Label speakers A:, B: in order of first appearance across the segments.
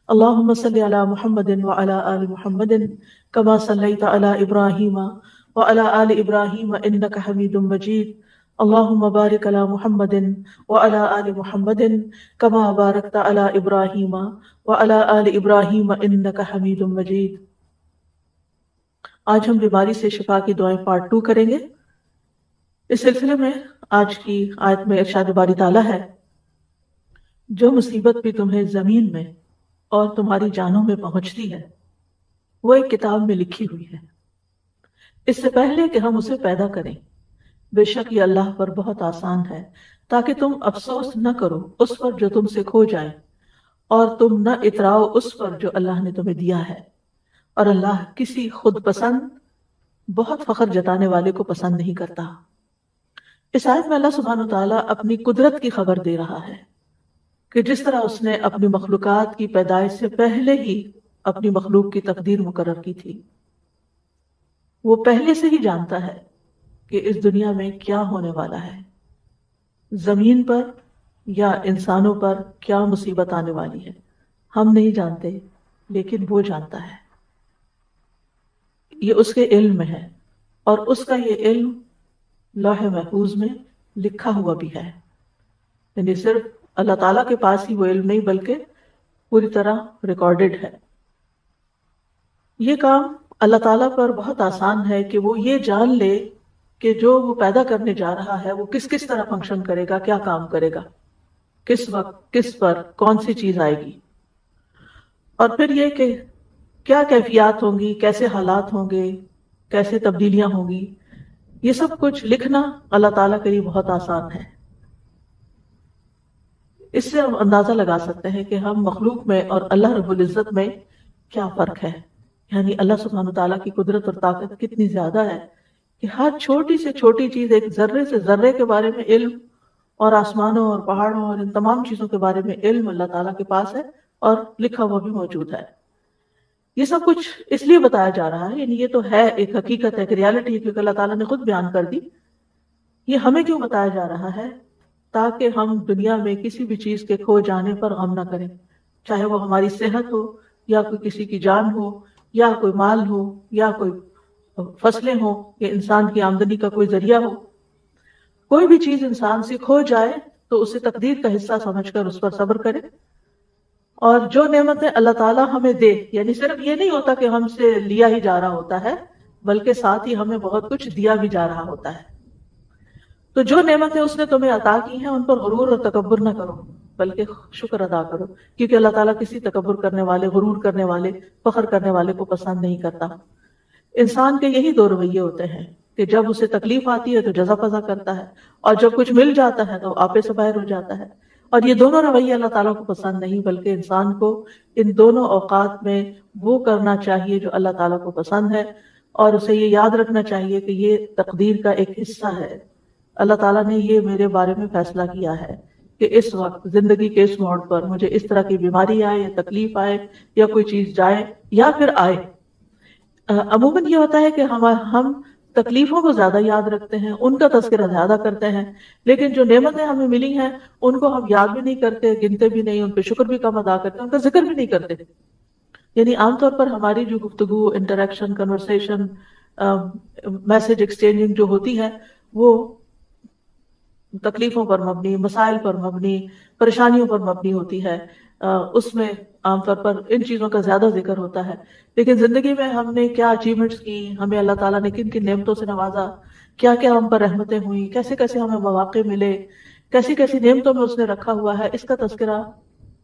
A: اللهم صل على محمد وعلى آل محمد كما صليت على إبراهيم وعلى آل إبراهيم إنك حميد مجيد. اللهم بارك على محمد وعلى آل محمد كما باركت على إبراهيم وعلى آل إبراهيم إنك حميد مجيد. آج ہم بیماری سے شفا کی دعائیں پارٹ 2 کریں گے. اس سلسلے میں آج کی آیت میں ارشاد باری تعالیٰ ہے، جو مصیبت بھی تمہیں زمین میں اور تمہاری جانوں میں پہنچتی ہے وہ ایک کتاب میں لکھی ہوئی ہے، اس سے پہلے کہ ہم اسے پیدا کریں. بے شک یہ اللہ پر بہت آسان ہے، تاکہ تم افسوس نہ کرو اس پر جو تم سے کھو جائے، اور تم نہ اتراؤ اس پر جو اللہ نے تمہیں دیا ہے. اور اللہ کسی خود پسند بہت فخر جتانے والے کو پسند نہیں کرتا. اس آیت میں اللہ سبحانہ وتعالیٰ اپنی قدرت کی خبر دے رہا ہے کہ جس طرح اس نے اپنی مخلوقات کی پیدائش سے پہلے ہی اپنی مخلوق کی تقدیر مقرر کی تھی. وہ پہلے سے ہی جانتا ہے کہ اس دنیا میں کیا ہونے والا ہے، زمین پر یا انسانوں پر کیا مصیبت آنے والی ہے. ہم نہیں جانتے، لیکن وہ جانتا ہے. یہ اس کے علم میں ہے، اور اس کا یہ علم لوح محفوظ میں لکھا ہوا بھی ہے. یعنی صرف اللہ تعالیٰ کے پاس ہی وہ علم نہیں بلکہ پوری طرح ریکارڈڈ ہے. یہ کام اللہ تعالیٰ پر بہت آسان ہے کہ وہ یہ جان لے کہ جو وہ پیدا کرنے جا رہا ہے وہ کس کس طرح فنکشن کرے گا، کیا کام کرے گا، کس وقت کس پر کون سی چیز آئے گی، اور پھر یہ کہ کیا کیفیات ہوں گی، کیسے حالات ہوں گے، کیسے تبدیلیاں ہوں گی. یہ سب کچھ لکھنا اللہ تعالیٰ کے لیے بہت آسان ہے. اس سے ہم اندازہ لگا سکتے ہیں کہ ہم مخلوق میں اور اللہ رب العزت میں کیا فرق ہے. یعنی اللہ سبحانہ تعالیٰ کی قدرت اور طاقت کتنی زیادہ ہے کہ ہر چھوٹی سے چھوٹی چیز، ایک ذرے سے ذرے کے بارے میں علم، اور آسمانوں اور پہاڑوں اور ان تمام چیزوں کے بارے میں علم اللہ تعالیٰ کے پاس ہے اور لکھا ہوا بھی موجود ہے. یہ سب کچھ اس لیے بتایا جا رہا ہے، یعنی یہ تو ہے ایک حقیقت ہے، ایک ریالٹی، کیونکہ اللہ تعالیٰ نے خود بیان کر دی. یہ ہمیں کیوں بتایا جا رہا ہے؟ تاکہ ہم دنیا میں کسی بھی چیز کے کھو جانے پر غم نہ کریں، چاہے وہ ہماری صحت ہو، یا کوئی کسی کی جان ہو، یا کوئی مال ہو، یا کوئی فصلیں ہوں، یا انسان کی آمدنی کا کوئی ذریعہ ہو. کوئی بھی چیز انسان سے کھو جائے تو اسے تقدیر کا حصہ سمجھ کر اس پر صبر کرے. اور جو نعمتیں اللہ تعالیٰ ہمیں دے، یعنی صرف یہ نہیں ہوتا کہ ہم سے لیا ہی جا رہا ہوتا ہے، بلکہ ساتھ ہی ہمیں بہت کچھ دیا بھی جا رہا ہوتا ہے. تو جو نعمتیں اس نے تمہیں عطا کی ہیں ان پر غرور اور تکبر نہ کرو، بلکہ شکر ادا کرو، کیونکہ اللہ تعالیٰ کسی تکبر کرنے والے، غرور کرنے والے، فخر کرنے والے کو پسند نہیں کرتا. انسان کے یہی دو رویے ہوتے ہیں کہ جب اسے تکلیف آتی ہے تو جزا فضا کرتا ہے، اور جب کچھ مل جاتا ہے تو آپے سے باہر ہو جاتا ہے. اور یہ دونوں رویے اللہ تعالیٰ کو پسند نہیں، بلکہ انسان کو ان دونوں اوقات میں وہ کرنا چاہیے جو اللہ تعالیٰ کو پسند ہے، اور اسے یہ یاد رکھنا چاہیے کہ یہ تقدیر کا ایک حصہ ہے. اللہ تعالیٰ نے یہ میرے بارے میں فیصلہ کیا ہے کہ اس وقت زندگی کے اس موڑ پر مجھے اس طرح کی بیماری آئے، یا تکلیف آئے، یا کوئی چیز جائے یا پھر آئے. عموماً یہ ہوتا ہے کہ ہم تکلیفوں کو زیادہ یاد رکھتے ہیں، ان کا تذکرہ زیادہ کرتے ہیں، لیکن جو نعمتیں ہمیں ملی ہیں ان کو ہم یاد بھی نہیں کرتے، گنتے بھی نہیں، ان پہ شکر بھی کم ادا کرتے، ان کا ذکر بھی نہیں کرتے. یعنی عام طور پر ہماری جو گفتگو، انٹریکشن، کنورسیشن، میسج ایکسچینجنگ جو ہوتی ہے وہ تکلیفوں پر مبنی، مسائل پر مبنی، پریشانیوں پر مبنی ہوتی ہے. اس میں عام طور پر ان چیزوں کا زیادہ ذکر ہوتا ہے. لیکن زندگی میں ہم نے کیا اچیومنٹس کی، ہمیں اللہ تعالیٰ نے کن کن نعمتوں سے نوازا، کیا کیا ہم پر رحمتیں ہوئیں، کیسے کیسے ہمیں مواقع ملے، کیسی کیسی نعمتوں میں اس نے رکھا ہوا ہے، اس کا تذکرہ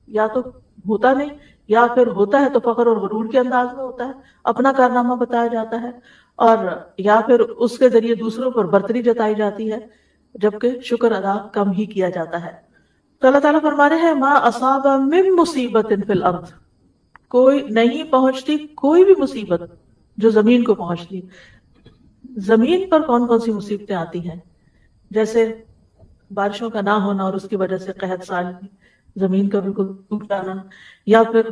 A: یا تو ہوتا نہیں، یا پھر ہوتا ہے تو فخر اور غرور کے انداز میں ہوتا ہے، اپنا کارنامہ بتایا جاتا ہے، اور یا پھر اس کے ذریعے دوسروں پر برتری جتائی جاتی ہے، جبکہ شکر ادا کم ہی کیا جاتا ہے. تو اللہ تعالیٰ فرما رہے ہیں ما اصاب من مصیبت فی الارض، کوئی نہیں پہنچتی کوئی بھی مصیبت جو زمین کو پہنچتی. زمین پر کون کون سی مصیبتیں آتی ہیں؟ جیسے بارشوں کا نہ ہونا اور اس کی وجہ سے قحط سال، زمین کا بالکل ٹوٹ جانا، یا پھر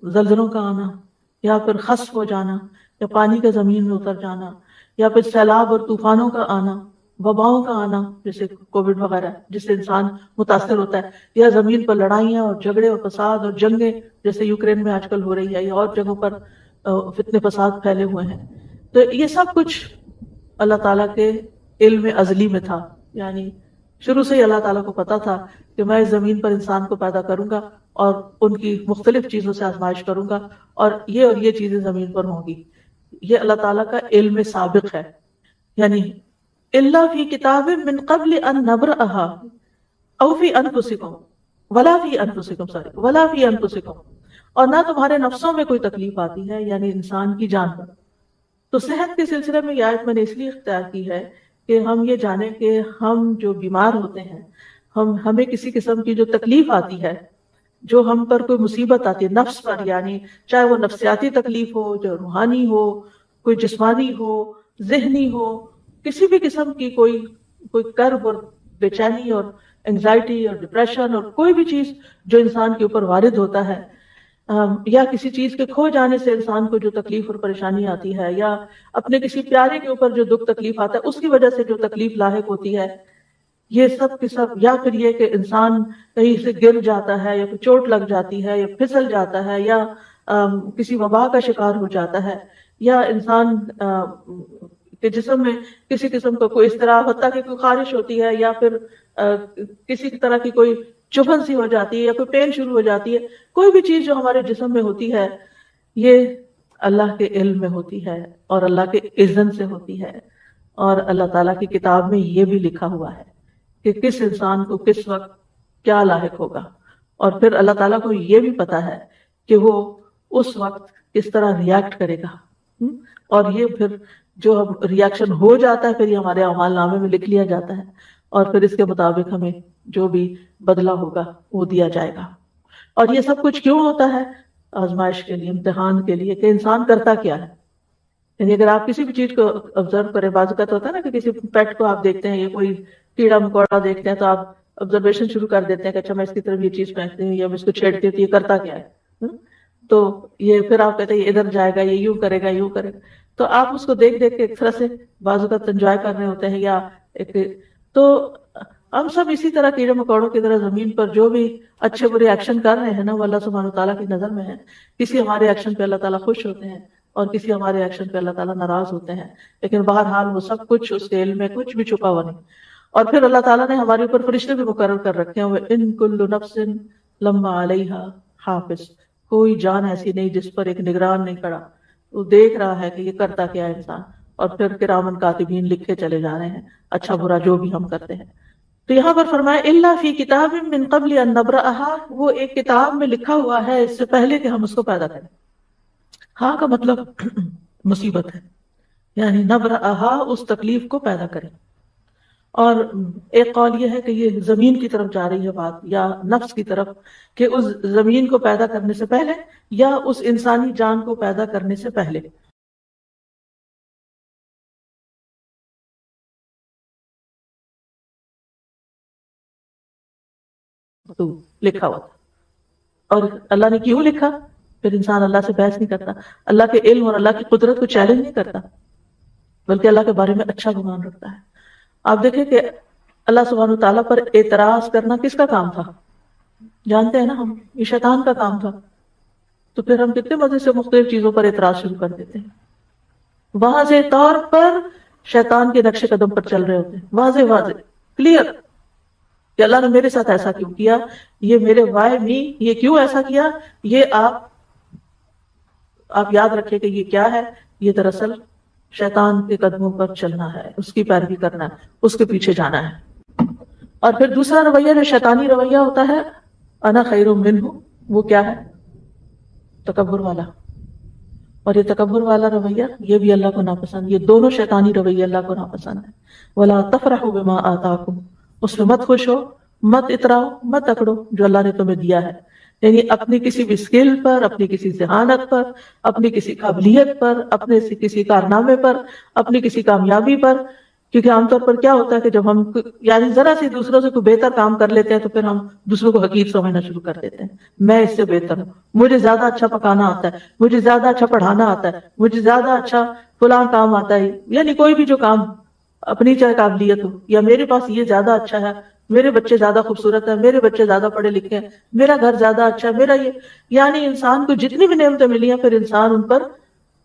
A: زلزلوں کا آنا، یا پھر خسف ہو جانا، یا پانی کا زمین میں اتر جانا، یا پھر سیلاب اور طوفانوں کا آنا. وباؤں کا آنا جیسے کووڈ وغیرہ جس سے انسان متاثر ہوتا ہے، یا زمین پر لڑائیاں اور جھگڑے اور فساد اور جنگیں جیسے یوکرین میں آج کل ہو رہی ہے، یا اور جگہوں پر فتنے فساد پھیلے ہوئے ہیں. تو یہ سب کچھ اللہ تعالیٰ کے علم ازلی میں تھا. یعنی شروع سے ہی اللہ تعالیٰ کو پتا تھا کہ میں اس زمین پر انسان کو پیدا کروں گا اور ان کی مختلف چیزوں سے آزمائش کروں گا، اور یہ چیزیں زمین پر ہوں گی. یہ اللہ تعالیٰ کا علم سابق ہے. یعنی الا فی کتاب من قبل ان نبرأها او فی انفسکم ولا فی انفسکم، اور نہ تمہارے نفسوں میں کوئی تکلیف آتی ہے، یعنی انسان کی جان پر. تو صحت کے سلسلے میں یہ آیت میں نے اس لیے اختیار کی ہے کہ ہم یہ جانیں کہ ہم جو بیمار ہوتے ہیں، ہمیں کسی قسم کی جو تکلیف آتی ہے، جو ہم پر کوئی مصیبت آتی ہے نفس پر، یعنی چاہے وہ نفسیاتی تکلیف ہو، جو روحانی ہو، کوئی جسمانی ہو، ذہنی ہو، کسی بھی قسم کی کوئی کرب اور بے چینی اور انگزائٹی اور ڈپریشن اور کوئی بھی چیز جو انسان کے اوپر وارد ہوتا ہے، یا کسی چیز کے کھو جانے سے انسان کو جو تکلیف اور پریشانی آتی ہے، یا اپنے کسی پیارے کے اوپر جو دکھ تکلیف آتا ہے اس کی وجہ سے جو تکلیف لاحق ہوتی ہے، یہ سب کے سب، یا پھر یہ کہ انسان کہیں سے گر جاتا ہے، یا پھر چوٹ لگ جاتی ہے، یا پھسل جاتا ہے، یا کسی وبا کا شکار ہو جاتا ہے، یا انسان کے جسم میں کسی قسم کا کوئی اضطراب، حتیٰ کہ کوئی خارش ہوتی ہے، یا پھر کسی طرح کی کوئی چبھن سی ہو جاتی ہے، یا کوئی پین شروع ہو جاتی ہے، کوئی بھی چیز جو ہمارے جسم میں ہوتی ہے یہ اللہ کے علم میں ہوتی ہے اور اللہ کے اذن سے ہوتی ہے. اور اللہ تعالیٰ کی کتاب میں یہ بھی لکھا ہوا ہے کہ کس انسان کو کس وقت کیا لاحق ہوگا. اور پھر اللہ تعالیٰ کو یہ بھی پتا ہے کہ وہ اس وقت کس طرح ریاکٹ کرے گا. اور یہ پھر جو ریاکشن ہو جاتا ہے پھر یہ ہمارے اعمال نامے میں لکھ لیا جاتا ہے، اور پھر اس کے مطابق ہمیں جو بھی بدلہ ہوگا وہ دیا جائے گا. اور یہ سب کچھ کیوں ہوتا ہے؟ آزمائش کے لیے، امتحان کے لیے، کہ انسان کرتا کیا ہے. یعنی اگر آپ کسی بھی چیز کو آبزرو کریں، بعض اوقات ہوتا ہے نا کہ کسی پیٹ کو آپ دیکھتے ہیں یا کوئی کیڑا مکوڑا دیکھتے ہیں تو آپ آبزرویشن شروع کر دیتے ہیں کہ اچھا میں اس کی طرف یہ چیز پھینکتی ہوں یا میں اس کو چھیڑتی ہوں تو یہ کرتا کیا ہے. تو یہ پھر آپ کہتے ہیں یہ ادھر جائے گا، یہ یوں کرے گا، یوں کرے گا. تو آپ اس کو دیکھ دیکھ کے ایک طرح سے بعض اوقات انجوائے کر رہے ہوتے ہیں، یا تو ہم سب اسی طرح کیڑے مکوڑوں کی طرح زمین پر جو بھی اچھے برے ایکشن کر رہے ہیں نا وہ اللہ سبحانہ تعالیٰ کی نظر میں ہے. کسی ہمارے ایکشن پہ اللہ تعالیٰ خوش ہوتے ہیں اور کسی ہمارے ایکشن پہ اللہ تعالیٰ ناراض ہوتے ہیں، لیکن بہرحال وہ سب کچھ اس کے علم میں کچھ بھی چھپا ہوا نہیں. اور پھر اللہ تعالیٰ نے ہمارے اوپر فرشتے بھی مقرر کر رکھے ہیں، ان کل نفس لما علیہا حافظ، کوئی جان ایسی نہیں جس پر ایک نگران نہیں کھڑا، وہ دیکھ رہا ہے کہ یہ کرتا کیا ہے انسان. اور پھر کرامن کاتبین لکھے چلے جا رہے ہیں اچھا برا جو بھی ہم کرتے ہیں. تو یہاں پر فرمایا الا فی کتاب من قبل ان نبرأها، وہ ایک کتاب میں لکھا ہوا ہے اس سے پہلے کہ ہم اس کو پیدا کریں. ہاں کا مطلب مصیبت ہے، یعنی نبرأها اس تکلیف کو پیدا کریں. اور ایک قول یہ ہے کہ یہ زمین کی طرف جا رہی ہے بات، یا نفس کی طرف، کہ اس زمین کو پیدا کرنے سے پہلے یا اس انسانی جان کو پیدا کرنے سے پہلے. تو لکھا ہوا تھا. اور اللہ نے کیوں لکھا؟ پھر انسان اللہ سے بحث نہیں کرتا، اللہ کے علم اور اللہ کی قدرت کو چیلنج نہیں کرتا، بلکہ اللہ کے بارے میں اچھا گمان رکھتا ہے. آپ دیکھیں کہ اللہ سبحانہ تعالیٰ پر اعتراض کرنا کس کا کام تھا؟ جانتے ہیں نا ہم، یہ شیطان کا کام تھا. تو پھر ہم کتنے مزے سے مختلف چیزوں پر اعتراض شروع کر دیتے ہیں. واضح طور پر شیطان کے نقش قدم پر چل رہے ہوتے ہیں، واضح کلیئر، کہ اللہ نے میرے ساتھ ایسا کیوں کیا، یہ میرے وائی می، یہ کیوں ایسا کیا. یہ آپ یاد رکھیں کہ یہ کیا ہے، یہ دراصل شیطان کے قدموں پر چلنا ہے، اس کی پیروی کرنا ہے، اس کے پیچھے جانا ہے. اور پھر دوسرا رویہ جو شیطانی رویہ ہوتا ہے، انا خیر منہ، وہ کیا ہے؟ تکبر والا. اور یہ تکبر والا رویہ یہ بھی اللہ کو ناپسند، یہ دونوں شیطانی رویے اللہ کو ناپسند ہے. ولا تفرحوا بما آتاکم، اس میں مت خوش ہو، مت اتراؤ، مت اکڑو جو اللہ نے تمہیں دیا ہے. یعنی اپنی کسی بھی اسکل پر، اپنی کسی ذہانت پر، اپنی کسی قابلیت پر، اپنے کسی کارنامے پر، اپنی کسی کامیابی پر. کیونکہ عام طور پر کیا ہوتا ہے کہ جب ہم یعنی ذرا سی دوسروں سے کوئی بہتر کام کر لیتے ہیں تو پھر ہم دوسروں کو حقیر سمجھنا شروع کر دیتے ہیں. میں اس سے بہتر ہوں، مجھے زیادہ اچھا پکانا آتا ہے، مجھے زیادہ اچھا پڑھانا آتا ہے، مجھے زیادہ اچھا فلاں کام آتا ہے. یعنی کوئی بھی جو کام اپنی چاہے قابلیت ہو، یا میرے پاس یہ زیادہ اچھا ہے، میرے بچے زیادہ خوبصورت ہیں، میرے بچے زیادہ پڑھے لکھے ہیں، میرا گھر زیادہ اچھا ہے، میرا یہ، یعنی انسان کو جتنی بھی نعمتیں ملی ہیں پھر انسان ان پر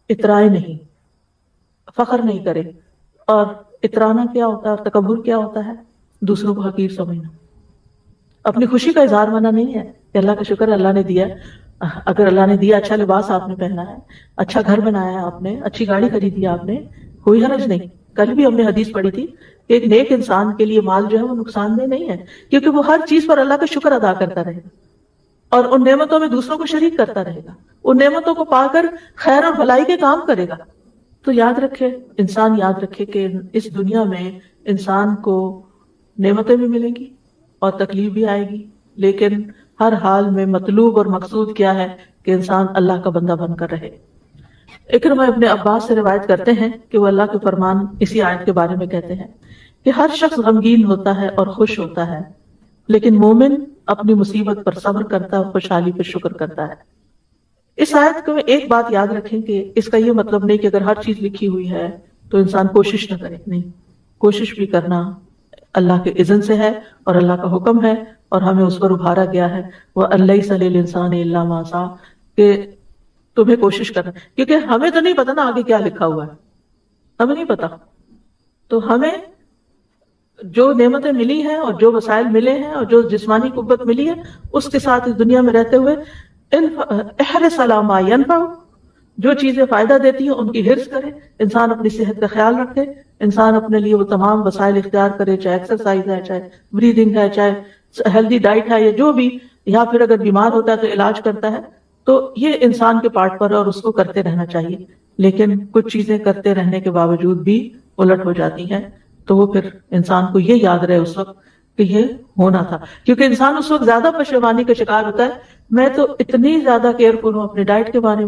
A: اترائے نہیں، فخر نہیں کرے. اور اترانا کیا ہوتا ہے اور تکبر کیا ہوتا ہے؟ دوسروں کو حقیر سمجھنا. اپنی خوشی کا اظہار منع نہیں ہے کہ اللہ کا شکر ہے اللہ نے دیا. اگر اللہ نے دیا، اچھا لباس آپ نے پہنا ہے، اچھا گھر بنایا ہے آپ نے، اچھی گاڑی خریدی ہے آپ نے، کوئی حرج نہیں. کل بھی ہم نے حدیث پڑھی تھی کہ ایک نیک انسان کے لیے مال جو ہے وہ نقصان دہ نہیں ہے، کیونکہ وہ ہر چیز پر اللہ کا شکر ادا کرتا رہے گا اور ان نعمتوں میں دوسروں کو شریک کرتا رہے گا، ان نعمتوں کو پا کر خیر اور بھلائی کے کام کرے گا. تو یاد رکھے، انسان یاد رکھے کہ اس دنیا میں انسان کو نعمتیں بھی ملیں گی اور تکلیف بھی آئے گی، لیکن ہر حال میں مطلوب اور مقصود کیا ہے کہ انسان اللہ کا بندہ بن کر رہے. اکرمہ ابن عباس سے روایت کرتے ہیں کہ وہ اللہ کے فرمان اسی آیت کے بارے میں کہتے ہیں کہ ہر شخص غمگین ہوتا ہے اور خوش ہوتا ہے، لیکن مومن اپنی مصیبت پر صبر کرتا ہے اور خوشحالی پر شکر کرتا ہے. اس آیت کو ایک بات یاد رکھیں کہ اس کا یہ مطلب نہیں کہ اگر ہر چیز لکھی ہوئی ہے تو انسان کوشش نہ کرے. نہیں، کوشش بھی کرنا اللہ کے اذن سے ہے اور اللہ کا حکم ہے اور ہمیں اس پر ابھارا گیا ہے. وَأَن لَيْسَ لِلْإِنسَانِ إِلَّا مَا سَعَىٰ، کہ تمہیں کوشش کرنا، کیونکہ ہمیں تو نہیں پتا نا آگے کیا لکھا ہوا ہے، ہمیں نہیں پتا. تو ہمیں جو نعمتیں ملی ہیں اور جو وسائل ملے ہیں اور جو جسمانی قوت ملی ہے اس کے ساتھ اس دنیا میں رہتے ہوئے احرص علی ما ینفع، جو چیزیں فائدہ دیتی ہیں ان کی حرص کرے. انسان اپنی صحت کا خیال رکھے، انسان اپنے لیے وہ تمام وسائل اختیار کرے، چاہے ایکسرسائز ہے، چاہے بریدنگ ہے، چاہے ہیلدی ڈائٹ ہے، یا جو بھی، یا پھر اگر بیمار ہوتا ہے تو علاج کرتا ہے. تو یہ انسان کے پارٹ پر ہے اور اس کو کرتے رہنا چاہیے. لیکن کچھ چیزیں کرتے رہنے کے باوجود بھی الٹ ہو جاتی ہیں، تو وہ پھر انسان کو یہ یاد رہے اس وقت کہ یہ ہونا تھا. کیونکہ انسان اس وقت زیادہ پشیمانی کا شکار ہوتا ہے، میں تو اتنی زیادہ کیئرفل ہوں اپنے ڈائٹ کے بارے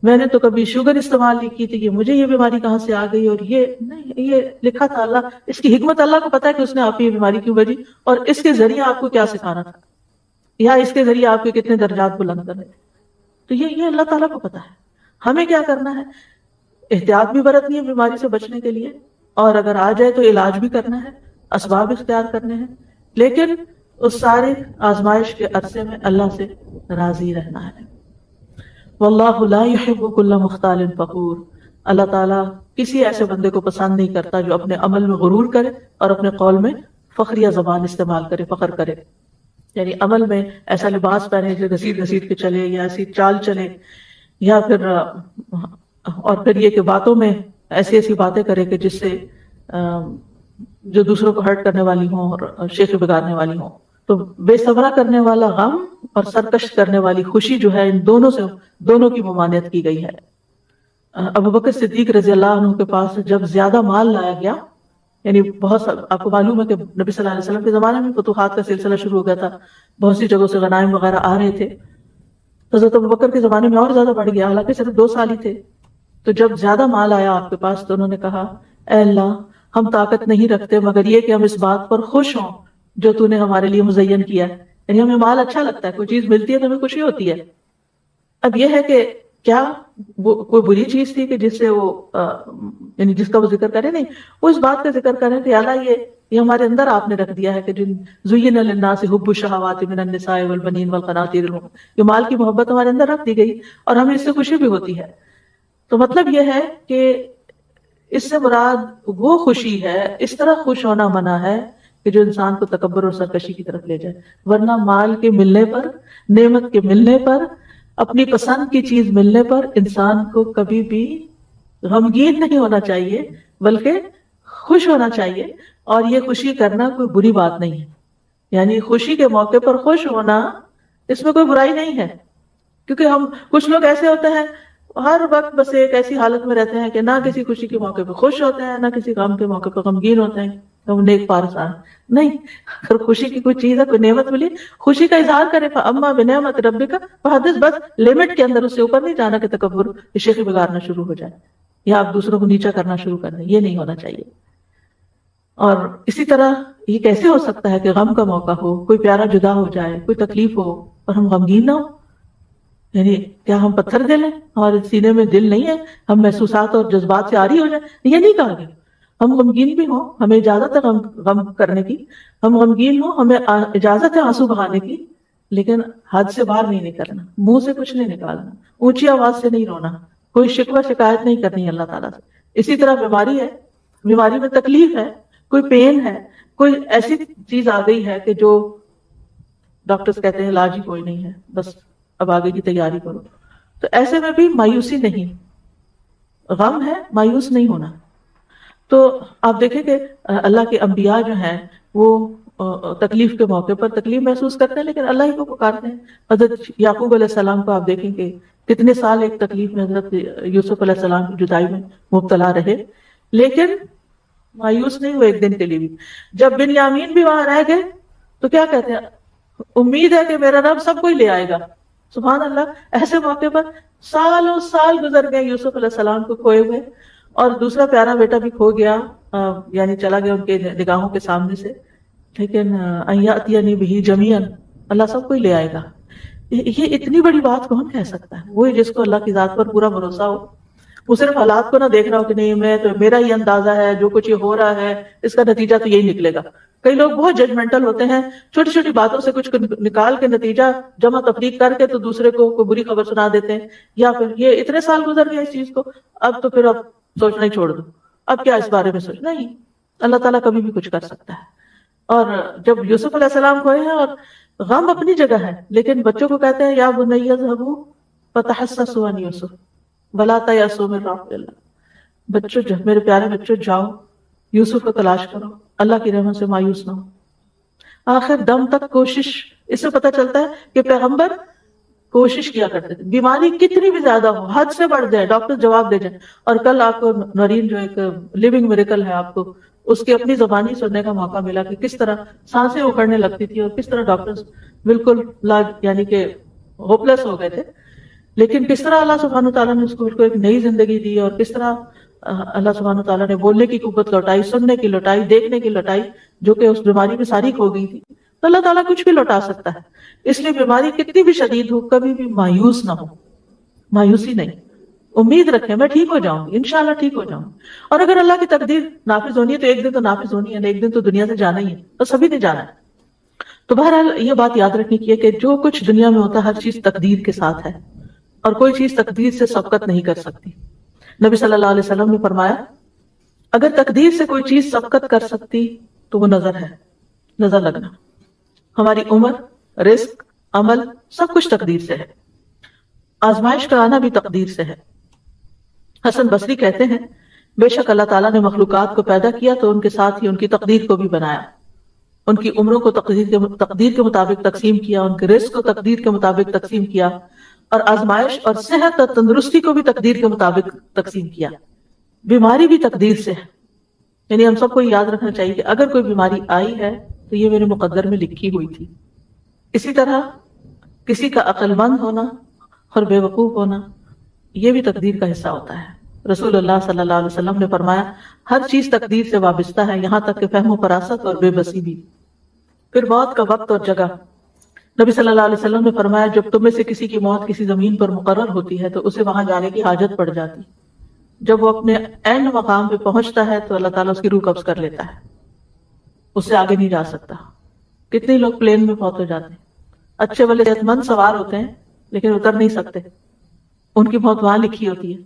A: میں نے تو کبھی شوگر استعمال نہیں کی تھی کہ مجھے یہ بیماری کہاں سے آ گئی، اور یہ نہیں، یہ لکھا تھا اللہ، اس کی حکمت اللہ کو پتا ہے کہ اس نے آپ کی یہ بیماری کیوں بھیجی اور اس کے ذریعے آپ کو کیا سکھانا تھا، یا اس کے ذریعے آپ کے کتنے درجات بلند کرنے. تو یہ اللہ تعالیٰ کو پتا ہے. ہمیں کیا کرنا ہے؟ احتیاط بھی برتنی ہے بیماری سے بچنے کے لیے، اور اگر آ جائے تو علاج بھی کرنا ہے، اسباب اختیار کرنے ہیں، لیکن اس سارے آزمائش کے عرصے میں اللہ سے راضی رہنا ہے. واللہ لا يحب كل مختال فخور، اللہ تعالیٰ کسی ایسے بندے کو پسند نہیں کرتا جو اپنے عمل میں غرور کرے اور اپنے قول میں فخریہ زبان استعمال کرے، فخر کرے. یعنی عمل میں ایسا لباس پہنے جو گھسیٹ گھسیٹ کے چلے، یا ایسی چال چلے، یا پھر اور پھر یہ کہ باتوں میں ایسی ایسی باتیں کرے کہ جس سے جو دوسروں کو ہرٹ کرنے والی ہوں اور شیخ بگاڑنے والی ہوں. تو بے صبرا کرنے والا غم اور سرکش کرنے والی خوشی جو ہے، ان دونوں کی ممانعت کی گئی ہے. ابو بکر صدیق رضی اللہ عنہ کے پاس جب زیادہ مال لایا گیا، یعنی بہت آپ کو معلوم ہے کہ نبی صلی اللہ علیہ وسلم کے زمانے میں فتوحات کا سلسلہ شروع ہو گیا تھا، بہت سی جگہوں سے غنائم وغیرہ آ رہے تھے. حضرت ابو بکر کے زمانے میں اور زیادہ بڑھ گیا، حالانکہ صرف 2 سال ہی تھے. تو جب زیادہ مال آیا آپ کے پاس تو انہوں نے کہا، اے اللہ، ہم طاقت نہیں رکھتے مگر یہ کہ ہم اس بات پر خوش ہوں جو تو نے ہمارے لیے مزین کیا ہے. یعنی ہمیں مال اچھا لگتا ہے، کوئی چیز ملتی ہے تو ہمیں خوشی ہوتی ہے. اب یہ ہے کہ کیا وہ کوئی بری چیز تھی کہ جس سے وہ یعنی جس کا وہ ذکر کرے؟ نہیں، وہ اس بات کا ذکر کریں کہ اللہ یہ ہمارے اندر آپ نے رکھ دیا ہے کہ جن زین للناس حب الشہوات من النساء والبنین والقناطیر، یہ مال کی محبت ہمارے اندر رکھ دی گئی اور ہمیں اس سے خوشی بھی ہوتی ہے. تو مطلب یہ ہے کہ اس سے مراد وہ خوشی ہے، اس طرح خوش ہونا منع ہے کہ جو انسان کو تکبر اور سرکشی کی طرف لے جائے. ورنہ مال کے ملنے پر، نعمت کے ملنے پر، اپنی پسند کی چیز ملنے پر انسان کو کبھی بھی غمگین نہیں ہونا چاہیے بلکہ خوش ہونا چاہیے. اور یہ خوشی کرنا کوئی بری بات نہیں ہے، یعنی خوشی کے موقع پر خوش ہونا اس میں کوئی برائی نہیں ہے. کیونکہ ہم کچھ لوگ ایسے ہوتے ہیں ہر وقت بس ایک ایسی حالت میں رہتے ہیں کہ نہ کسی خوشی کے موقع پہ خوش ہوتے ہیں، نہ کسی غم کے موقع پہ غمگین ہوتے ہیں. ہم نیک پارسان نہیں. اگر خوشی کی کوئی چیز ہے، کوئی نعمت ملی، خوشی کا اظہار کرے. فَأَمَّا بِنِعْمَةِ رَبِّكَ فَحَدِّثْ، بس لمٹ کے اندر، اس سے اوپر نہیں جانا کہ تکبر شیخی بگاڑنا شروع ہو جائے یا آپ دوسروں کو نیچا کرنا شروع کر دیں. یہ نہیں ہونا چاہیے. اور اسی طرح یہ کیسے ہو سکتا ہے کہ غم کا موقع ہو، کوئی پیارا جدا ہو جائے، کوئی تکلیف ہو اور ہم غمگین نہ ہو؟ یعنی کیا ہم پتھر دل ہیں، ہمارے سینے میں دل نہیں ہے، ہم محسوسات اور جذبات سے عاری ہو جائیں؟ یہ نہیں کہا گیا. ہم غمگین بھی ہوں، ہمیں اجازت ہے غم کرنے کی، ہم غمگین ہوں، ہمیں اجازت ہے آنسو بہانے کی، لیکن حد سے باہر نہیں نکلنا، منہ سے کچھ نہیں نکالنا، اونچی آواز سے نہیں رونا، کوئی شکوہ شکایت نہیں کرنی اللہ تعالیٰ سے. اسی طرح بیماری ہے، بیماری میں تکلیف ہے، کوئی پین ہے، کوئی ایسی چیز آ گئی ہے کہ جو ڈاکٹرز کہتے ہیں علاج ہی کوئی نہیں ہے، بس اب آگے کی تیاری کرو، تو ایسے میں بھی مایوسی نہیں، غم ہے، مایوس نہیں ہونا. تو آپ دیکھیں کہ اللہ کے انبیاء جو ہیں وہ تکلیف کے موقع پر تکلیف محسوس کرتے ہیں لیکن اللہ ہی کو پکارتے ہیں. حضرت یعقوب علیہ السلام کو آپ دیکھیں کہ کتنے سال ایک تکلیف میں حضرت یوسف علیہ السلام کی جدائی میں مبتلا رہے، لیکن مایوس نہیں ہوئے ایک دن کے لیے بھی. جب بنیامین بھی وہاں رہ گئے تو کیا کہتے ہیں، امید ہے کہ میرا رب سب کو ہی لے آئے گا. سبحان اللہ. ایسے موقع پر سالوں سال گزر گئے یوسف علیہ السلام کو کھوئے ہوئے، اور دوسرا پیارا بیٹا بھی کھو گیا، یعنی چلا گیا ان کے نگاہوں کے سامنے سے، لیکن ایاتینی بہ جمیعا، اللہ سب کو ہی لے آئے گا. یہ اتنی بڑی بات کون کہہ سکتا ہے؟ وہی جس کو اللہ کی ذات پر پورا بھروسہ ہو، وہ صرف حالات کو نہ دیکھ رہا ہو کہ نہیں میں تو میرا ہی اندازہ ہے، جو کچھ یہ ہو رہا ہے اس کا نتیجہ تو یہی نکلے گا. کئی لوگ بہت ججمنٹل ہوتے ہیں، چھوٹی چھوٹی باتوں سے کچھ نکال کے نتیجہ جمع تفریق کر کے تو دوسرے کو کوئی بری خبر سنا دیتے ہیں، یا پھر یہ اتنے سال گزر گئے اس چیز کو، اب تو پھر اب سوچنا ہی چھوڑ دو، اب کیا اس بارے میں سوچنا. نہیں، اللہ تعالیٰ کبھی بھی کچھ کر سکتا ہے. اور جب یوسف علیہ السلام کھوئے ہیں اور غم اپنی جگہ ہے، لیکن بچوں کو کہتے ہیں یا بنی اذهبوا فتحسسوا من یوسف ولا تیأسوا من روح اللہ، بچوں میرے پیارے بچوں جاؤ یوسف کو تلاش کرو، اللہ کی رحمت سے مایوس نہ ہو. آخر دم تک کوشش. اس سے پتہ چلتا ہے کہ پیغمبر کوشش کیا کرتے تھے، بیماری کتنی بھی زیادہ ہو، حد سے بڑھ جائے، ڈاکٹر جواب دے جائیں. اور کل آپ کو نورین جو ایک لیونگ میریکل ہے، آپ کو اس کی اپنی زبانی سننے کا موقع ملا کہ کس طرح سانسیں اکڑنے لگتی تھی اور کس طرح ڈاکٹرز بالکل یعنی کہ ہوپلیس ہو گئے تھے، لیکن کس طرح اللہ سبحانہ تعالیٰ نے اس کو ایک نئی زندگی دی، اور کس طرح اللہ سبحانہ تعالیٰ نے بولنے کی قوت لوٹائی، سننے کی لوٹائی، دیکھنے کی لوٹائی، جو کہ اس بیماری میں ساری کھو گئی تھی. تو اللہ تعالیٰ کچھ بھی لوٹا سکتا ہے. اس لیے بیماری کتنی بھی شدید ہو کبھی بھی مایوس نہ ہو، مایوسی نہیں، امید رکھیں میں ٹھیک ہو جاؤں گی، انشاءاللہ ٹھیک ہو جاؤں گی. اور اگر اللہ کی تقدیر نافذ ہونی ہے تو ایک دن تو نافذ ہونی ہے، ایک دن تو دنیا سے جانا ہی ہے، تو سبھی نے جانا ہے. تو بہرحال یہ بات یاد رکھنے کی ہے کہ جو کچھ دنیا میں ہوتا ہے ہر چیز تقدیر کے ساتھ ہے، اور کوئی چیز تقدیر سے سبقت نہیں کر سکتی. نبی صلی اللہ علیہ وسلم نے فرمایا اگر تقدیر سے کوئی چیز سبقت کر سکتی تو وہ نظر ہے، نظر لگنا. ہماری عمر، رزق، عمل سب کچھ تقدیر سے ہے، آزمائش کا آنا بھی تقدیر سے ہے. حسن بصری کہتے ہیں بے شک اللہ تعالیٰ نے مخلوقات کو پیدا کیا تو ان کے ساتھ ہی ان کی تقدیر کو بھی بنایا. ان کی عمروں کو تقدیر کے مطابق تقسیم کیا، ان کے رزق کو تقدیر کے مطابق تقسیم کیا، اور آزمائش اور صحت اور تندرستی کو بھی تقدیر کے مطابق تقسیم کیا. بیماری بھی تقدیر سے ہے، یعنی ہم سب کو یاد رکھنا چاہیے کہ اگر کوئی بیماری آئی ہے تو یہ میرے مقدر میں لکھی ہوئی تھی. اسی طرح کسی کا عقل مند ہونا اور بے وقوف ہونا یہ بھی تقدیر کا حصہ ہوتا ہے. رسول اللہ صلی اللہ علیہ وسلم نے فرمایا ہر چیز تقدیر سے وابستہ ہے، یہاں تک کہ فہم و فراست اور بے بسی بھی. پھر موت کا وقت اور جگہ. نبی صلی اللہ علیہ وسلم نے فرمایا جب تم میں سے کسی کی موت کسی زمین پر مقرر ہوتی ہے تو اسے وہاں جانے کی حاجت پڑ جاتی. جب وہ اپنے اینڈ مقام پہ پہنچتا ہے تو اللہ تعالیٰ اس کی روح قبض کر لیتا ہے، اس سے آگے نہیں جا سکتا. کتنے لوگ پلین میں فوت ہو جاتے ہیں، اچھے والے صحت مند سوار ہوتے ہیں لیکن اتر نہیں سکتے، ان کی موت وہاں لکھی ہوتی ہے.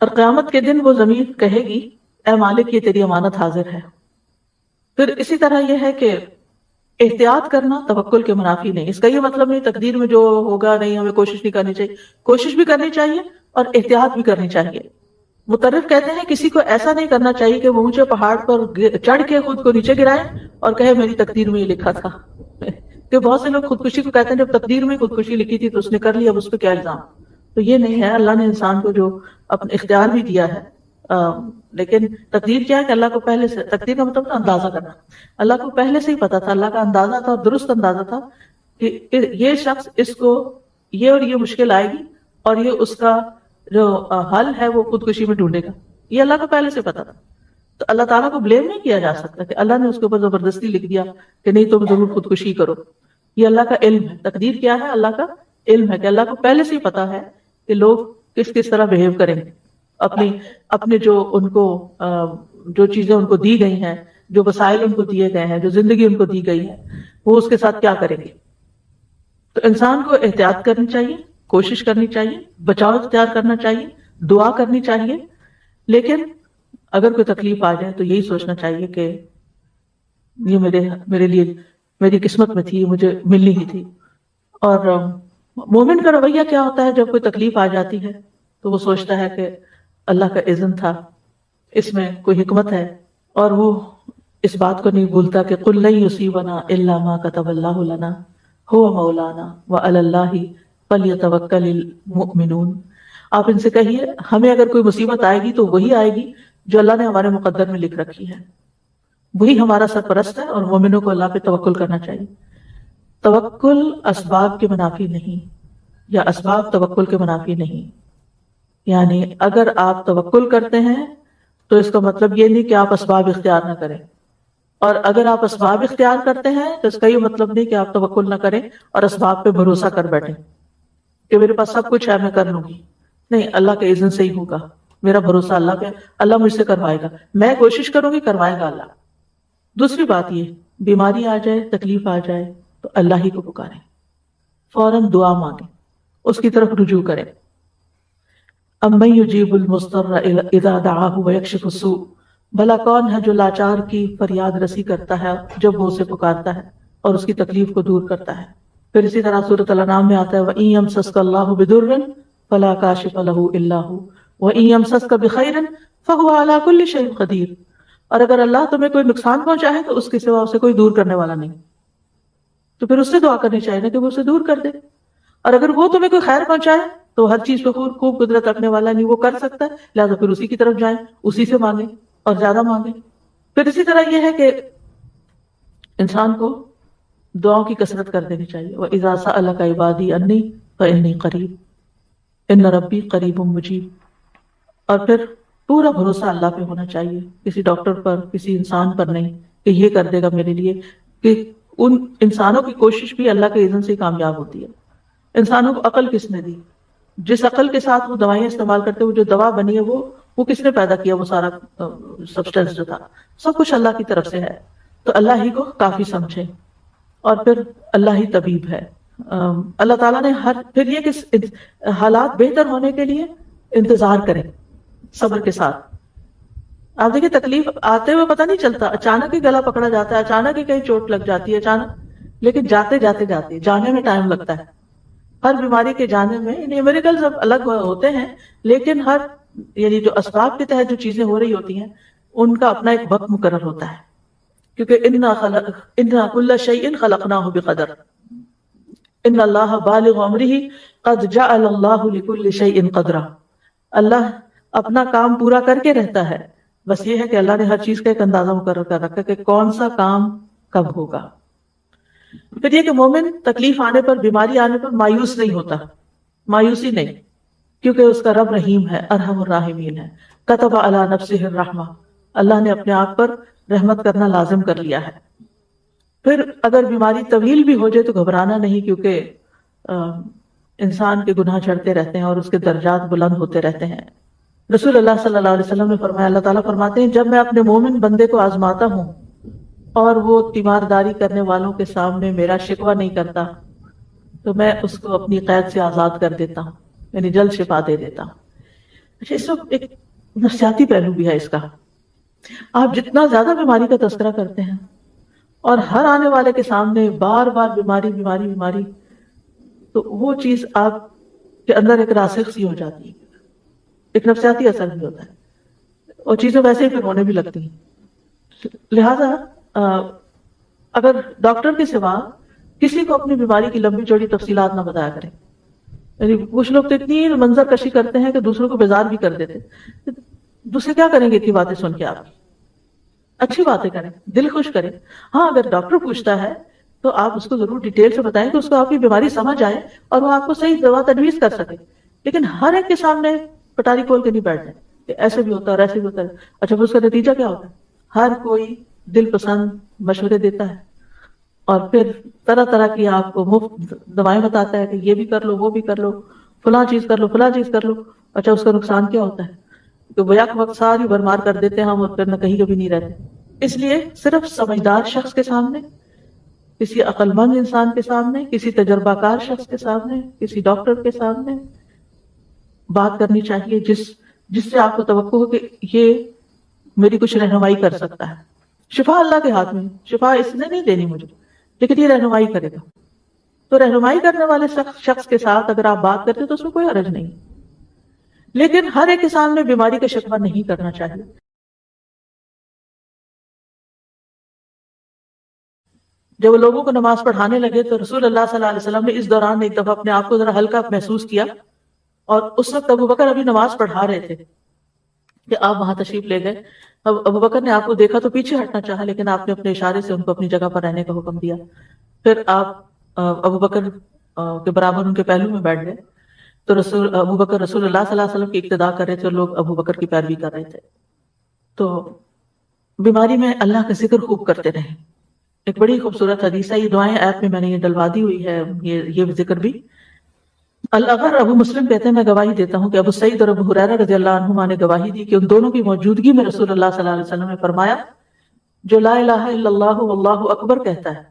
A: اور قیامت کے دن وہ زمین کہے گی اے مالک یہ تیری امانت حاضر ہے. پھر اسی طرح یہ ہے کہ احتیاط کرنا توکل کے منافی نہیں. اس کا یہ مطلب نہیں تقدیر میں جو ہوگا نہیں ہمیں کوشش نہیں کرنی چاہیے، کوشش بھی کرنی چاہیے اور احتیاط بھی کرنی چاہیے. مترف کہتے ہیں کسی کو ایسا نہیں کرنا چاہیے کہ وہ اونچے پہاڑ پر چڑھ کے خود کو نیچے گرائے اور کہے میری تقدیر میں یہ لکھا تھا. کہ بہت سے لوگ خودکشی کو کہتے ہیں جب تقدیر میں خودکشی لکھی تھی تو اس نے کر لی، اب اس پہ کیا الزام. تو یہ نہیں ہے. اللہ نے انسان کو جو اپنا اختیار بھی دیا ہے، لیکن تقدیر کیا ہے کہ اللہ کو پہلے سے، تقدیر کا مطلب اندازہ کرنا، اللہ کو پہلے سے ہی پتا تھا، اللہ کا اندازہ تھا، درست اندازہ تھا کہ یہ شخص اس کو یہ اور یہ مشکل آئے گی اور یہ اس کا جو حل ہے وہ خودکشی میں ڈھونڈے گا. یہ اللہ کو پہلے سے پتا تھا. تو اللہ تعالیٰ کو بلیم نہیں کیا جا سکتا کہ اللہ نے اس کے اوپر زبردستی لکھ دیا کہ نہیں تم ضرور خودکشی کرو. یہ اللہ کا علم ہے. تقدیر کیا ہے؟ اللہ کا علم ہے کہ اللہ کو پہلے سے ہی پتا ہے کہ لوگ کس طرح بہیو کریں گے، اپنے جو ان کو جو چیزیں ان کو دی گئی ہیں، جو وسائل ان کو دیے گئے ہیں، جو زندگی ان کو دی گئی ہے، وہ اس کے ساتھ کیا کریں گے؟ تو انسان کو احتیاط کرنی چاہیے، کوشش کرنی چاہیے، بچاؤ اختیار کرنا چاہیے، دعا کرنی چاہیے، لیکن اگر کوئی تکلیف آ جائے تو یہی سوچنا چاہیے کہ یہ میرے لیے میری قسمت میں تھی، مجھے ملنی ہی تھی۔ اور مومن کا رویہ کیا ہوتا ہے جب کوئی تکلیف آ جاتی ہے تو وہ سوچتا ہے کہ اللہ کا اذن تھا، اس میں کوئی حکمت ہے، اور وہ اس بات کو نہیں بھولتا کہ قل لن یصیبنا الا ما كتب اللہ لنا هو مولانا وعلی اللہ فلیتوکل المؤمنون۔ آپ ان سے کہیے ہمیں اگر کوئی مصیبت آئے گی تو وہی آئے گی جو اللہ نے ہمارے مقدر میں لکھ رکھی ہے، وہی ہمارا سرپرست ہے، اور مومنوں کو اللہ پہ توکل کرنا چاہیے۔ توکل اسباب کے منافی نہیں، یا اسباب توکل کے منافی نہیں۔ یعنی اگر آپ توکل کرتے ہیں تو اس کا مطلب یہ نہیں کہ آپ اسباب اختیار نہ کریں، اور اگر آپ اسباب اختیار کرتے ہیں تو اس کا یہ مطلب نہیں کہ آپ توکل نہ کریں اور اسباب پہ بھروسہ کر بیٹھیں کہ میرے پاس سب کچھ ہے، میں کر لوں گی۔ نہیں، اللہ کے اذن سے ہی ہوگا، میرا بھروسہ اللہ پہ، اللہ مجھ سے کروائے گا، میں کوشش کروں گی، کروائے گا اللہ۔ دوسری بات یہ، بیماری آ جائے، تکلیف آ جائے تو اللہ ہی کو پکاریں، فوراً دعا مانگیں، اس کی طرف رجوع کریں۔ امن یجیب المضطر اذا دعاہ ویکشف السوء، بھلا کون ہے جو لاچار کی فریاد رسی کرتا ہے جب وہ اسے پکارتا ہے اور اس کی تکلیف کو دور کرتا ہے۔ پھر اسی طرح سورۃ الانعام میں آتا ہے وَإِن يَمْسَسْكَ اللَّهُ بِضُرٍّ فَلَا كَاشِفَ لَهُ إِلَّا هُوَ وَإِن يَمْسَسْكَ بِخَيْرٍ فَهُوَ عَلَى كُلِّ شَيْءٍ قَدِيرٌ۔ اور اگر اللہ تمہیں کوئی نقصان پہنچائے تو اس کے سوا اسے کوئی دور کرنے والا نہیں، تو پھر اس سے دعا کرنی چاہیے نا کہ وہ اسے دور کر دے۔ اور اگر وہ تمہیں کوئی خیر پہنچائے تو ہر چیز پہ خوب قدرت رکھنے والا نہیں، وہ کر سکتا ہے، لہٰذا پھر اسی کی طرف جائیں، اسی سے مانگیں اور زیادہ مانگیں۔ پھر اسی طرح یہ ہے کہ انسان کو دعاؤں کی کثرت کر دینی چاہیے۔ وَإِذَا سَأَلَكَ عِبَادِي عَنِّي فَإِنِّي قَرِيبٌ إِنَّ رَبِّي قَرِيبٌ مُجِيبٌ۔ اور پھر پورا بھروسہ اللہ پہ ہونا چاہیے، کسی ڈاکٹر پر، کسی انسان پر نہیں کہ یہ کر دے گا میرے لیے، کہ ان انسانوں کی کوشش بھی اللہ کے اذن سے کامیاب ہوتی ہے۔ انسانوں کو عقل کس نے دی؟ جس عقل کے ساتھ وہ دوائیں استعمال کرتے، وہ جو دوا بنی ہے وہ کس نے پیدا کیا؟ وہ سارا سبسٹنس جو تھا، سب کچھ اللہ کی طرف سے ہے۔ تو اللہ ہی کو کافی سمجھے، اور پھر اللہ ہی طبیب ہے۔ اللہ تعالیٰ نے پھر یہ کہ حالات بہتر ہونے کے لیے انتظار کریں صبر کے ساتھ۔ آپ دیکھیں تکلیف آتے ہوئے پتہ نہیں چلتا، اچانک ہی گلا پکڑا جاتا ہے، اچانک ہی کہیں چوٹ لگ جاتی ہے اچانک، لیکن جاتے جانے میں ٹائم لگتا ہے۔ ہر بیماری کے جانے میں میریکلز الگ ہوتے ہیں، لیکن یعنی جو اسباب کے تحت جو چیزیں ہو رہی ہوتی ہیں ان کا اپنا ایک وقت مقرر ہوتا ہے، کیونکہ اِنَّا كُلَّ شَيْءٍ خَلَقْنَاهُ بِقَدَرٍ ان اللہ بالغ امرہ قد جعل اللہ لکل شیء قدرا۔ اللہ اپنا کام پورا کر کے رہتا ہے، بس یہ ہے کہ اللہ نے ہر چیز کا ایک اندازہ مقرر کر رکھا کہ کون سا کام کب ہوگا۔ پھر یہ کہ مومن تکلیف آنے پر، بیماری آنے پر مایوس نہیں ہوتا، مایوسی نہیں، کیونکہ اس کا رب رحیم ہے، ارحم الراحمین ہے۔ کتب علی نفسہ الرحمہ، اللہ نے اپنے آپ پر رحمت کرنا لازم کر لیا ہے۔ پھر اگر بیماری طویل بھی ہو جائے تو گھبرانا نہیں، کیونکہ انسان کے گناہ چڑھتے رہتے ہیں اور اس کے درجات بلند ہوتے رہتے ہیں۔ رسول اللہ صلی اللہ علیہ وسلم نے فرمایا، اللہ تعالیٰ فرماتے ہیں جب میں اپنے مومن بندے کو آزماتا ہوں اور وہ تیمارداری کرنے والوں کے سامنے میرا شکوہ نہیں کرتا تو میں اس کو اپنی قید سے آزاد کر دیتا ہوں، یعنی جلد شفا دے دیتا ہوں۔ اچھا، اس وقت ایک نفسیاتی پہلو بھی ہے اس کا۔ آپ جتنا زیادہ بیماری کا تذکرہ کرتے ہیں اور ہر آنے والے کے سامنے بار بار بیماری بیماری بیماری، تو وہ چیز آپ کے اندر ایک راسخ سی ہو جاتی ہے، ایک نفسیاتی اثر بھی ہوتا ہے، اور چیزیں ویسے ہی پھر ہونے بھی لگتی ہیں۔ لہذا اگر ڈاکٹر کے سوا کسی کو اپنی بیماری کی لمبی چوڑی تفصیلات نہ بتایا کریں۔ یعنی کچھ لوگ تو اتنی منظر کشی کرتے ہیں کہ دوسروں کو بیزار بھی کر دیتے، دوسرے کیا کریں گے اتنی باتیں سن کے؟ آپ اچھی باتیں کریں، دل خوش کریں۔ ہاں، اگر ڈاکٹر پوچھتا ہے تو آپ اس کو ضرور ڈیٹیل سے بتائیں کہ اس کو آپ کی بیماری سمجھ آئے اور وہ آپ کو صحیح دوا تجویز کر سکے، لیکن ہر ایک کے سامنے پٹاری کھول کے نہیں بیٹھ جائیں کہ ایسے بھی ہوتا ہے اور ایسے بھی ہوتا ہے۔ اچھا، پھر اس کا نتیجہ کیا ہوتا ہے؟ ہر کوئی دل پسند مشورے دیتا ہے اور پھر طرح طرح کی آپ کو مفت دوائیں بتاتا ہے کہ یہ بھی کر لو، وہ بھی کر لو، فلاں چیز کر لو، فلاں چیز کر لو۔ اچھا، اس کا نقصان کیا ہوتا ہے؟ تو بیک وقت ساری برمار کر دیتے ہیں ہم اور پھر نہ کہیں کبھی نہیں رہتے. اس لیے صرف سمجھدار شخص کے سامنے، کسی عقل مند انسان کے سامنے، کسی تجربہ کار شخص کے سامنے، کسی ڈاکٹر کے سامنے بات کرنی چاہیے جس سے آپ کو توقع ہو کہ یہ میری کچھ رہنمائی کر سکتا ہے. شفا اللہ کے ہاتھ میں، شفا اس نے نہیں دینی مجھے، لیکن یہ رہنمائی کرے گا. تو رہنمائی کرنے والے شخص کے ساتھ اگر آپ بات کرتے تو اس میں کوئی حرج نہیں، لیکن ہر ایک کے سامنے بیماری کا شکوہ نہیں کرنا چاہیے. جب وہ لوگوں کو نماز پڑھانے لگے تو رسول اللہ صلی اللہ علیہ وسلم نے اس دوران ایک دفعہ اپنے آپ کو ذرا ہلکا محسوس کیا، اور اس وقت ابو بکر ابھی نماز پڑھا رہے تھے کہ آپ وہاں تشریف لے گئے. اب ابو بکر نے آپ کو دیکھا تو پیچھے ہٹنا چاہا، لیکن آپ نے اپنے اشارے سے ان کو اپنی جگہ پر رہنے کا حکم دیا. پھر آپ ابو بکر کے برابر ان کے پہلو میں بیٹھ گئے. تو ابو بکر رسول اللہ صلی اللہ علیہ وسلم کی اقتداء کر رہے تھے اور لوگ ابو بکر کی پیروی کر رہے تھے. تو بیماری میں اللہ کا ذکر خوب کرتے رہیں. ایک بڑی خوبصورت حدیث ہے، یہ دعائیں ایپ میں نے یہ ڈلوا دی ہوئی ہے، یہ ذکر بھی. الاغر ابو مسلم کہتے ہیں میں گواہی دیتا ہوں کہ ابو سعید اور ابو ہریرہ رضی اللہ عنہما نے گواہی دی کہ ان دونوں کی موجودگی میں رسول اللہ صلی اللہ علیہ وسلم نے فرمایا جو لا الہ الا اللہ واللہ اکبر کہتا ہے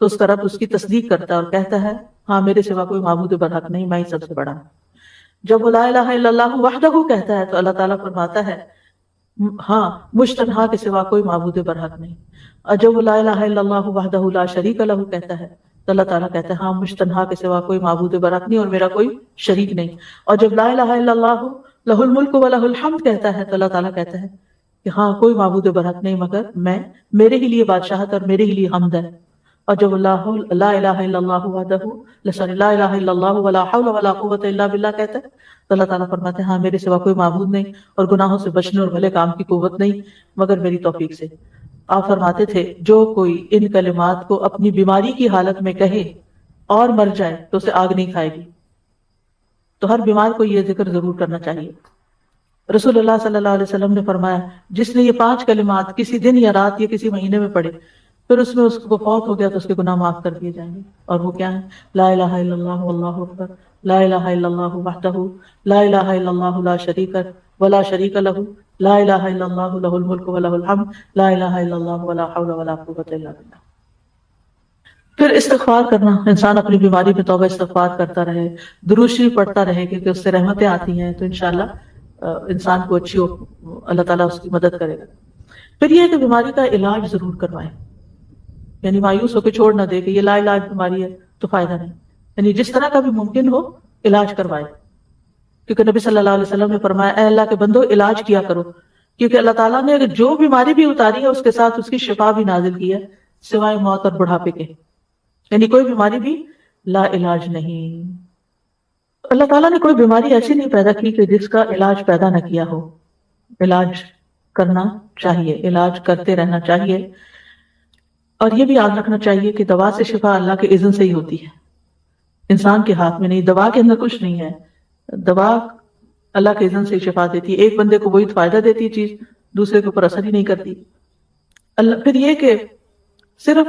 A: تو اس کا رب اس کی تصدیق کرتا ہے اور کہتا ہے ہاں میرے سوا کوئی معبود برحق نہیں، میں ہی سب سے بڑا ہوں. جب وہ لا الہ الا اللہ وحدہ کہتا ہے تو اللہ تعالیٰ فرماتا ہے ہاں مجھ تنہا کے سوا کوئی معبود برحق نہیں. اور جب وہ لا الہ الا اللہ وحدہ لا شریک لہ کہتا ہے تو اللہ تعالیٰ کہتا ہے ہاں مجھ تنہا کے سوا کوئی معبود برحق نہیں اور میرا کوئی شریک نہیں. اور جب لا الہ الا اللہ لہ الملک و لہ الحمد کہتا ہے تو اللہ تعالیٰ کہتا ہے کہ ہاں کوئی معبود برحق نہیں مگر میں، میرے ہی لیے بادشاہت اور میرے ہی لیے حمد ہے. اور جب لا الہ الا اللہ وحدہ لا الہ الا اللہ ولا حول ولا قوت الا باللہ کہتا ہے تو اللہ تعالیٰ فرماتے ہیں ہاں میرے سوا کوئی معبود نہیں اور گناہوں سے بچنے اور بھلے کام کی قوت نہیں مگر میری توفیق سے. آپ فرماتے تھے جو کوئی ان کلمات کو اپنی بیماری کی حالت میں کہے اور مر جائے تو اسے آگ نہیں کھائے گی. تو ہر بیمار کو یہ ذکر ضرور کرنا چاہیے. رسول اللہ صلی اللہ علیہ وسلم نے فرمایا جس نے یہ 5 کلمات کسی دن یا رات یا کسی مہینے میں پڑھے پھر اس میں اس کو فوت ہو گیا تو اس کے گناہ معاف کر دیے جائیں گے. اور وہ کیا ہے؟ لا الہ الا اللہ واللہ اکبر، لا الہ الا اللہ وحدہ لا الہ الا اللہ لا شریک ولا شریک لہ، لا الہ الا اللہ لہ الملک و لہ الحمد، لا الہ الا اللہ ولا حول ولا قوت الا باللہ. پھر استغفار کرنا، انسان اپنی بیماری میں توبہ استغفار کرتا رہے، درود شریف پڑھتا رہے کیونکہ اس سے رحمتیں آتی ہیں تو انشاءاللہ انسان کو اچھی اللہ تعالیٰ اس کی مدد کرے گا. پھر یہ کہ بیماری کا علاج ضرور کروائے، یعنی مایوس ہو کے چھوڑ نہ دے کہ یہ لا علاج بیماری ہے تو فائدہ نہیں، یعنی جس طرح کا بھی ممکن ہو علاج کروائے. کیونکہ نبی صلی اللہ علیہ وسلم نے فرمایا اے اللہ کے بندو علاج کیا کرو، کیونکہ اللہ تعالیٰ نے جو بیماری بھی اتاری ہے اس کے ساتھ اس کی شفا بھی نازل کی ہے سوائے موت اور بڑھاپے کے. یعنی کوئی بیماری بھی لا علاج نہیں. اللہ تعالیٰ نے کوئی بیماری ایسی نہیں پیدا کی کہ جس کا علاج پیدا نہ کیا ہو. علاج کرنا چاہیے، علاج کرتے رہنا چاہیے. اور یہ بھی یاد رکھنا چاہیے کہ دوا سے شفا اللہ کے اذن سے ہی ہوتی ہے، انسان کے ہاتھ میں نہیں. دوا کے اندر کچھ نہیں ہے، دوا اللہ کے اذن سے شفا دیتی ہے. ایک بندے کو وہی فائدہ دیتی ہے چیز، دوسرے کے اوپر اثر ہی نہیں کرتی. پھر یہ کہ صرف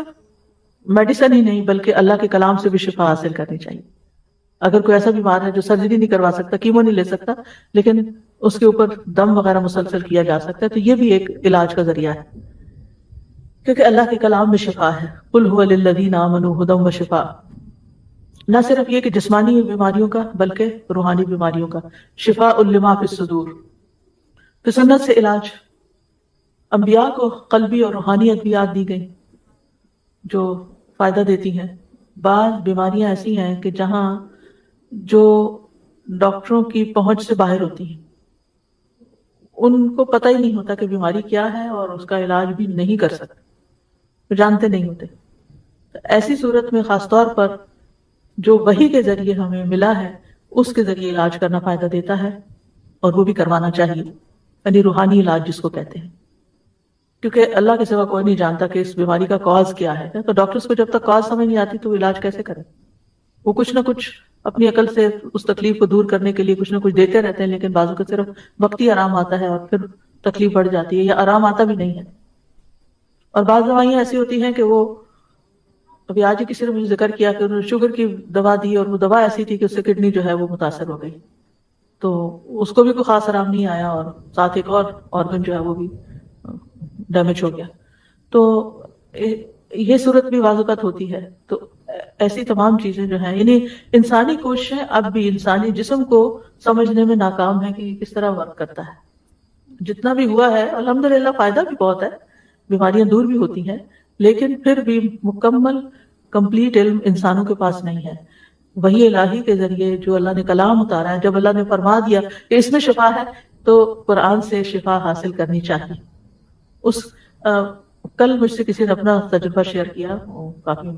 A: میڈیسن ہی نہیں بلکہ اللہ کے کلام سے بھی شفا حاصل کرنی چاہیے. اگر کوئی ایسا بیمار ہے جو سرجری نہیں کروا سکتا، کیمو نہیں لے سکتا، لیکن اس کے اوپر دم وغیرہ مسلسل کیا جا سکتا ہے تو یہ بھی ایک علاج کا ذریعہ ہے، کیونکہ اللہ کے کلام میں شفا ہے. قل هو للذین آمنوا ھدی وشفاء. نہ صرف یہ کہ جسمانی بیماریوں کا بلکہ روحانی بیماریوں کا شفاء لما فی الصدور. تو سنت سے علاج، انبیاء کو قلبی اور روحانی ادویات دی گئی جو فائدہ دیتی ہیں. بعض بیماریاں ایسی ہیں کہ جہاں جو ڈاکٹروں کی پہنچ سے باہر ہوتی ہیں، ان کو پتہ ہی نہیں ہوتا کہ بیماری کیا ہے اور اس کا علاج بھی نہیں کر سکتے، جانتے نہیں ہوتے. ایسی صورت میں خاص طور پر جو وحی کے ذریعے ہمیں ملا ہے اس کے ذریعے علاج کرنا فائدہ دیتا ہے، اور وہ بھی کروانا چاہیے، یعنی روحانی علاج جس کو کہتے ہیں. کیونکہ اللہ کے سوا کوئی نہیں جانتا کہ اس بیماری کا کاز کیا ہے، تو ڈاکٹرز کو جب تک کاز سمجھ نہیں آتی تو وہ علاج کیسے کریں. وہ کچھ نہ کچھ اپنی عقل سے اس تکلیف کو دور کرنے کے لیے کچھ نہ کچھ دیتے رہتے ہیں، لیکن بعضوں کو صرف وقتی آرام آتا ہے اور پھر تکلیف بڑھ جاتی ہے یا آرام آتا بھی نہیں ہے. اور بعض دوائیاں ایسی ہوتی ہیں کہ وہ ابھی آج ہی کسی نے مجھے ذکر کیا کہ انہوں نے شوگر کی دوا دی اور وہ دوا ایسی تھی کہ اس سے کڈنی جو ہے وہ متاثر ہو گئی. تو اس کو بھی کوئی خاص آرام نہیں آیا، اور ساتھ ایک اور آرگن جو ہے وہ بھی ڈیمیج ہو گیا. تو یہ صورت بھی بعض اوقات ہوتی ہے. تو ایسی تمام چیزیں جو ہیں، یعنی انسانی کوششیں اب بھی انسانی جسم کو سمجھنے میں ناکام ہے کہ یہ کس طرح ورک کرتا ہے. جتنا بھی ہوا ہے الحمدللہ فائدہ بھی بہت ہے، بیماریاں دور بھی ہوتی ہیں، لیکن پھر بھی مکمل کمپلیٹ علم انسانوں کے پاس نہیں ہے. وحی الہی کے ذریعے جو اللہ نے کلام اتارا ہے، جب اللہ نے فرما دیا کہ اس میں شفا ہے تو قرآن سے شفا حاصل کرنی چاہیے. کل مجھ سے کسی نے اپنا تجربہ شیئر کیا، وہ کافی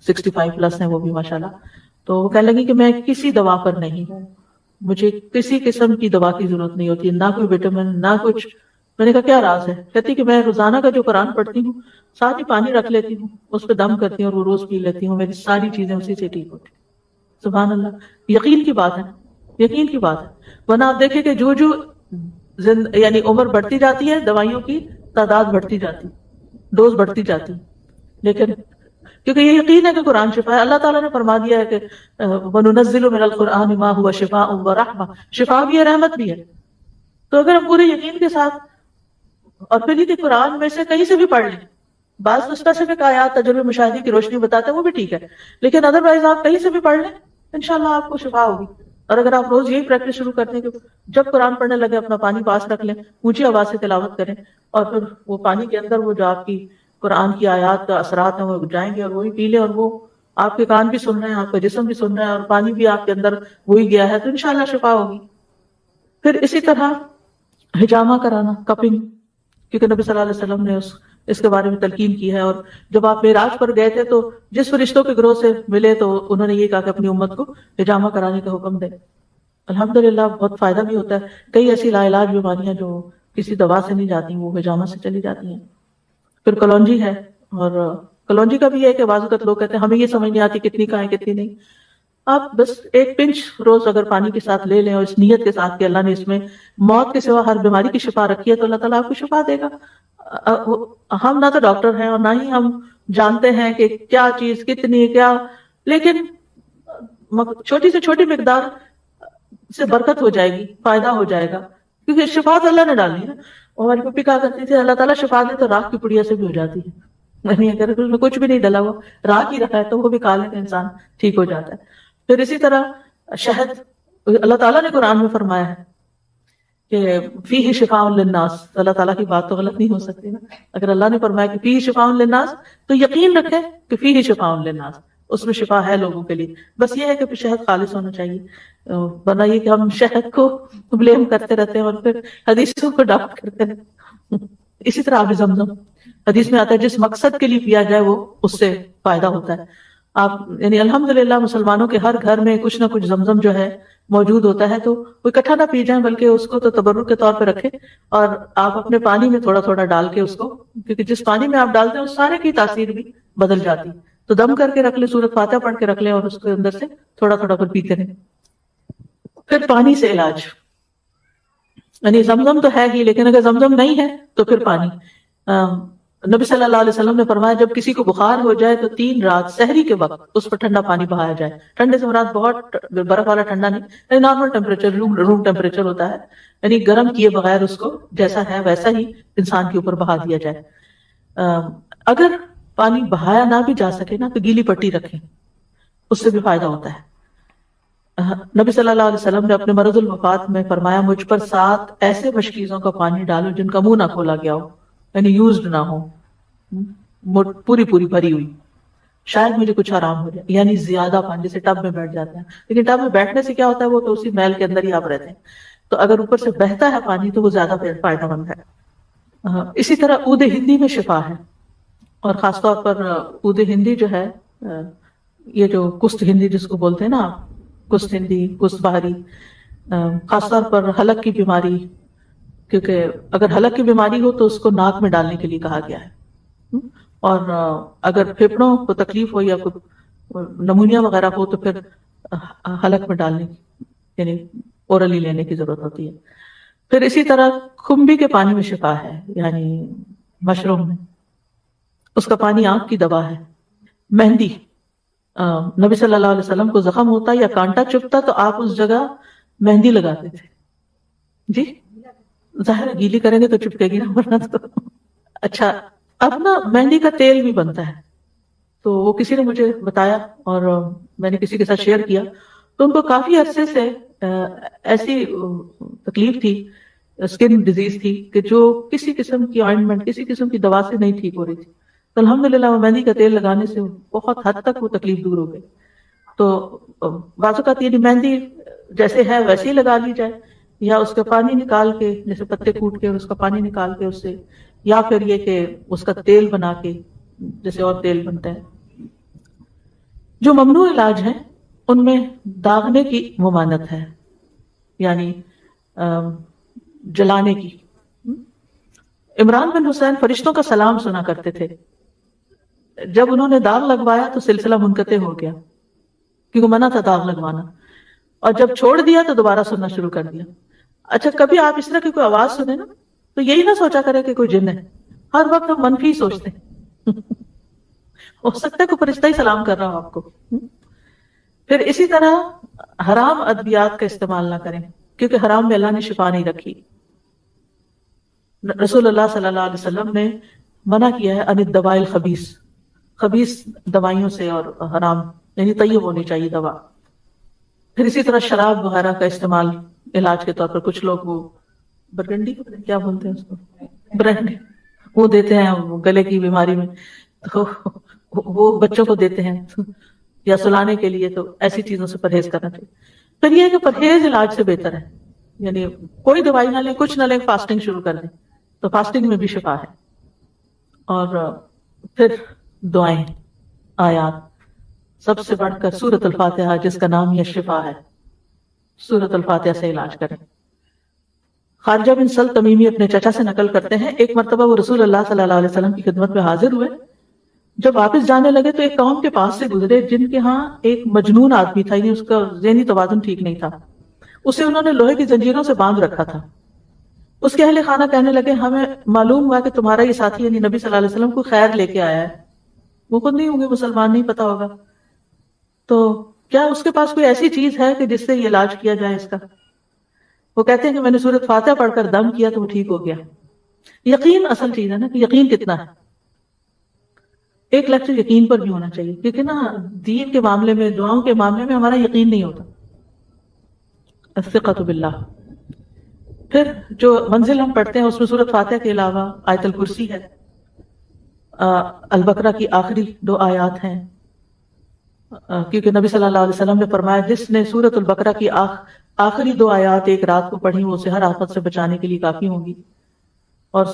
A: 65+ ہیں وہ بھی ماشاءاللہ. تو وہ کہنے لگی کہ میں کسی دوا پر نہیں ہوں، مجھے کسی قسم کی دوا کی ضرورت نہیں ہوتی، نہ کوئی وٹامن نہ کچھ. میں نے کہا کیا راز ہے؟ کہتی کہ میں روزانہ کا جو قرآن پڑھتی ہوں ساتھ ہی پانی رکھ لیتی ہوں، اس پہ دم کرتی ہوں اور وہ روز پی لیتی ہوں، میری ساری چیزیں اسی سے ٹھیک ہوتی. سبحان اللہ. یقین کی بات ہے، یقین کی بات ہے. ورنہ آپ دیکھیں کہ جو یعنی عمر بڑھتی جاتی ہے دوائیوں کی تعداد بڑھتی جاتی، ڈوز بڑھتی جاتی. لیکن کیونکہ یہ یقین ہے کہ قرآن شفا ہے. اللہ تعالیٰ نے فرما دیا ہے کہ وَنُنَزِّلُ مِنَ الْقُرْآنِ مَا هُوَ شِفَاءٌ وَرَحْمَةٌ، شفا بھی ہے رحمت بھی ہے. تو اگر ہم پورے یقین کے ساتھ، اور پھر یہ کہ قرآن میں سے کہیں سے بھی پڑھ لیں، بعض تو اسپیسیفک آیات تجربے مشاہدے کی روشنی بتاتے ہیں وہ بھی ٹھیک ہے، لیکن ادروائز آپ کہیں سے بھی پڑھ لیں انشاءاللہ آپ کو شفا ہوگی. اور اگر آپ روز یہی پریکٹس شروع کرتے ہیں کہ جب قرآن پڑھنے لگے اپنا پانی پاس رکھ لیں، اونچی آواز سے تلاوت کریں، اور پھر وہ پانی کے اندر وہ جو آپ کی قرآن کی آیات کا اثرات ہیں وہ جائیں گے اور وہی پی لیں، اور وہ آپ کے کان بھی سن رہے ہیں، آپ کا جسم بھی سن رہا ہے، اور پانی بھی آپ کے اندر وہی گیا ہے، تو انشاءاللہ شفا ہوگی. پھر اسی طرح حجامہ کرانا، کپنگ، کیونکہ نبی صلی اللہ علیہ وسلم نے اس کے بارے میں تلقین کی ہے. اور جب آپ معراج پر گئے تھے تو جس فرشتوں کے گروہ سے ملے تو انہوں نے یہ کہا کہ اپنی امت کو حجامہ کرانے کا حکم دیں. الحمدللہ بہت فائدہ بھی ہوتا ہے. کئی ایسی لا علاج بیماریاں جو کسی دوا سے نہیں جاتی وہ حجامہ سے چلی جاتی ہیں. پھر کلونجی ہے، اور کلونجی کا بھی ہے کہ بعض اوقات لوگ کہتے ہیں ہمیں یہ سمجھ نہیں آتی کتنی کھائیں کتنی نہیں. آپ بس ایک پنچ روز اگر پانی کے ساتھ لے لیں اور اس نیت کے ساتھ کہ اللہ نے اس میں موت کے سوا ہر بیماری کی شفا رکھی ہے، تو اللہ تعالیٰ آپ کو شفا دے گا. ہم نہ تو ڈاکٹر ہیں اور نہ ہی ہم جانتے ہیں کہ کیا چیز کتنی کیا، لیکن چھوٹی سے چھوٹی مقدار سے برکت ہو جائے گی، فائدہ ہو جائے گا، کیونکہ شفا تو اللہ نے ڈالی ہے. ہماری پپی کہا کرتی تھی اللہ تعالیٰ شفا دے تو راکھ کی پڑیا سے بھی ہو جاتی ہے، یعنی اگر اس میں کچھ بھی نہیں ڈلا ہوا راکھ ہی رکھا ہے تو وہ بھی کھا لے تو انسان ٹھیک ہو جاتا ہے. پھر اسی طرح شہد، اللہ تعالیٰ نے قرآن میں فرمایا ہے کہ فیہ شفاء للناس، اللہ تعالیٰ کی بات تو غلط نہیں ہو سکتی نا. اگر اللہ نے فرمایا کہ فیہ شفاء للناس تو یقین رکھیں کہ فیہ شفاء للناس، اس میں شفا ہے لوگوں کے لیے. بس یہ ہے کہ شہد خالص ہونا چاہیے، ورنہ یہ کہ ہم شہد کو بلیم کرتے رہتے ہیں اور پھر حدیثوں کو ڈاؤٹ کرتے ہیں. اسی طرح آب زمزم، حدیث میں آتا ہے جس مقصد کے لیے پیا جائے وہ اس سے فائدہ ہوتا ہے. آپ یعنی الحمدللہ مسلمانوں کے ہر گھر میں کچھ نہ کچھ زمزم جو ہے موجود ہوتا ہے، تو وہ اکٹھا نہ پی جائیں بلکہ اس کو تو تبرک کے طور پہ رکھیں، اور آپ اپنے پانی میں تھوڑا تھوڑا ڈال کے اس کو، کیونکہ جس پانی میں آپ ڈالتے ہیں اس سارے کی تاثیر بھی بدل جاتی، تو دم کر کے رکھ لیں، سورۃ فاتحہ پڑھ کے رکھ لیں اور اس کے اندر سے تھوڑا تھوڑا پھر پیتے رہیں. پھر پانی سے علاج، یعنی زمزم تو ہے ہی لیکن اگر زمزم نہیں ہے تو پھر پانی. نبی صلی اللہ علیہ وسلم نے فرمایا جب کسی کو بخار ہو جائے تو 3 رات سحری کے وقت اس پر ٹھنڈا پانی بہایا جائے. ٹھنڈے سے مراد بہت برف والا ٹھنڈا نہیں، نارمل ٹیمپریچر، روم ٹیمپریچر ہوتا ہے، یعنی گرم کیے بغیر اس کو جیسا ہے ویسا ہی انسان کے اوپر بہا دیا جائے. اگر پانی بہایا نہ بھی جا سکے نا تو گیلی پٹی رکھیں، اس سے بھی فائدہ ہوتا ہے. نبی صلی اللہ علیہ وسلم نے اپنے مرض الوفات میں فرمایا مجھ پر 7 ایسے مشکیزوں کا پانی ڈالو جن کا منہ نہ کھولا گیا ہو، یعنی یوزڈ نہ ہو، پوری بھری ہوئی، شاید مجھے کچھ آرام ہو جائے. یعنی زیادہ پانی، جیسے ٹب میں بیٹھ جاتے ہیں، لیکن ٹب میں بیٹھنے سے کیا ہوتا ہے وہ تو اسی محل کے اندر ہی آپ رہتے ہیں، تو اگر اوپر سے بہتا ہے پانی تو وہ زیادہ فائدہ مند ہے. اسی طرح عود ہندی میں شفا ہے، اور خاص طور پر عود ہندی جو ہے، یہ جو کست ہندی جس کو بولتے ہیں نا، کست ہندی، کست بہاری، خاص طور پر حلق کی بیماری، کیونکہ اگر حلق کی بیماری ہو تو اس کو ناک میں ڈالنے کے لیے کہا گیا ہے، اور اگر پھیپھڑوں کو تکلیف ہو یا کوئی نمونیا وغیرہ ہو تو پھر حلق میں ڈالنے یعنی اورلی لینے کی ضرورت ہوتی ہے. پھر اسی طرح کھمبی کے پانی میں شفا ہے، یعنی مشروم میں، اس کا پانی آنکھ کی دوا ہے. مہندی، نبی صلی اللہ علیہ وسلم کو زخم ہوتا یا کانٹا چبھتا تو آپ اس جگہ مہندی لگاتے تھے. جی ظاہر ہے گیلی کریں گے تو چپکے گی نا, ورنہ تو. اچھا اب نا مہندی کا تیل بھی بنتا ہے, تو وہ کسی نے مجھے بتایا اور میں نے کسی کے ساتھ شیئر کیا, تو ان کو کافی عرصے سے ایسی تکلیف تھی, اسکن ڈیزیز تھی, کہ جو کسی قسم کی آئنٹمنٹ, کسی قسم کی دوا سے نہیں ٹھیک ہو رہی تھی. تو الحمدللہ وہ مہندی کا تیل لگانے سے بہت حد تک وہ تکلیف دور ہو گئی. تو بعض اوقات یہ مہندی جیسے ہے ویسے ہی لگا لی جائے, یا اس کا پانی نکال کے, جیسے پتے کوٹ کے اس کا پانی نکال کے اس سے, یا پھر یہ کہ اس کا تیل بنا کے جیسے اور تیل بنتا ہے. جو ممنوع علاج ہیں ان میں داغنے کی ممانعت ہے, یعنی جلانے کی. عمران بن حسین فرشتوں کا سلام سنا کرتے تھے, جب انہوں نے داغ لگوایا تو سلسلہ منقطع ہو گیا, کیونکہ منع تھا داغ لگوانا, اور جب چھوڑ دیا تو دوبارہ سننا شروع کر دیا. اچھا کبھی آپ اس طرح کی کوئی آواز سنیں نا تو یہی نہ سوچا کرے کہ کوئی جن ہے, ہر وقت ہم منفی ہی سوچتے ہیں. ہو سکتا ہے کوئی فرشتہ ہی سلام کر رہا ہو آپ کو. پھر اسی طرح حرام ادویات کا استعمال نہ کریں, کیونکہ حرام میں اللہ نے شفا نہیں رکھی. رسول اللہ صلی اللہ علیہ وسلم نے منع کیا ہے ان الدواء الخبیث, خبیث دوائیوں سے, اور حرام یعنی طیب ہونی چاہیے دوا. پھر اسی طرح شراب وغیرہ کا استعمال علاج کے طور پر, کچھ لوگ وہ برگنڈی کیا بولتے ہیں اس کو, برنڈی, وہ دیتے ہیں گلے کی بیماری میں, تو وہ بچوں کو دیتے ہیں یا سلانے کے لیے, تو ایسی چیزوں سے پرہیز کرنا چاہیے. پھر یہ ہے کہ پرہیز علاج سے بہتر ہے, یعنی کوئی دوائی نہ لیں, کچھ نہ لیں, فاسٹنگ شروع کر دیں, تو فاسٹنگ میں بھی شفا ہے. اور پھر دعائیں, آیات, سب سے بڑھ کر سورۃ الفاتحہ جس کا نام یہ شفا ہے, سورۃ الفاتحہ سے علاج کریں. خارجہ بن سل تمیمی اپنے چچا سے نقل کرتے ہیں, ایک مرتبہ وہ رسول اللہ صلی اللہ علیہ وسلم کی خدمت میں حاضر ہوئے. جب واپس جانے لگے تو ایک قوم کے پاس سے گزرے جن کے ہاں ایک مجنون آدمی تھا, یعنی اس کا ذہنی توازن ٹھیک نہیں تھا. اسے انہوں نے لوہے کی زنجیروں سے باندھ رکھا تھا. اس کے اہل خانہ کہنے لگے ہمیں معلوم ہوا کہ تمہارا یہ ساتھی یعنی نبی صلی اللہ علیہ وسلم کو خیر لے کے آیا ہے. وہ خود نہیں ہوں گے مسلمان, نہیں پتا ہوگا, تو کیا اس کے پاس کوئی ایسی چیز ہے کہ جس سے یہ علاج کیا جائے اس کا؟ وہ کہتے ہیں کہ میں نے سورۃ فاتحہ پڑھ کر دم کیا تو وہ ٹھیک ہو گیا. یقین اصل چیز ہے نا, کہ یقین کتنا ہے. ایک لیکچر یقین پر بھی ہونا چاہیے, کیونکہ نا دین کے معاملے میں, دعاؤں کے معاملے میں ہمارا یقین نہیں ہوتا. الثقۃ باللہ. پھر جو منزل ہم پڑھتے ہیں اس میں سورۃ فاتحہ کے علاوہ آیت الکرسی ہے, البقرہ کی آخری 2 آیات ہیں, کیونکہ نبی صلی اللہ علیہ وسلم نے فرمایا جس نے سورۃ البقرہ کی آخری 2 آیات ایک رات کو پڑھی وہ اسے ہر آفت سے بچانے کے لیے کافی ہوں گی. اور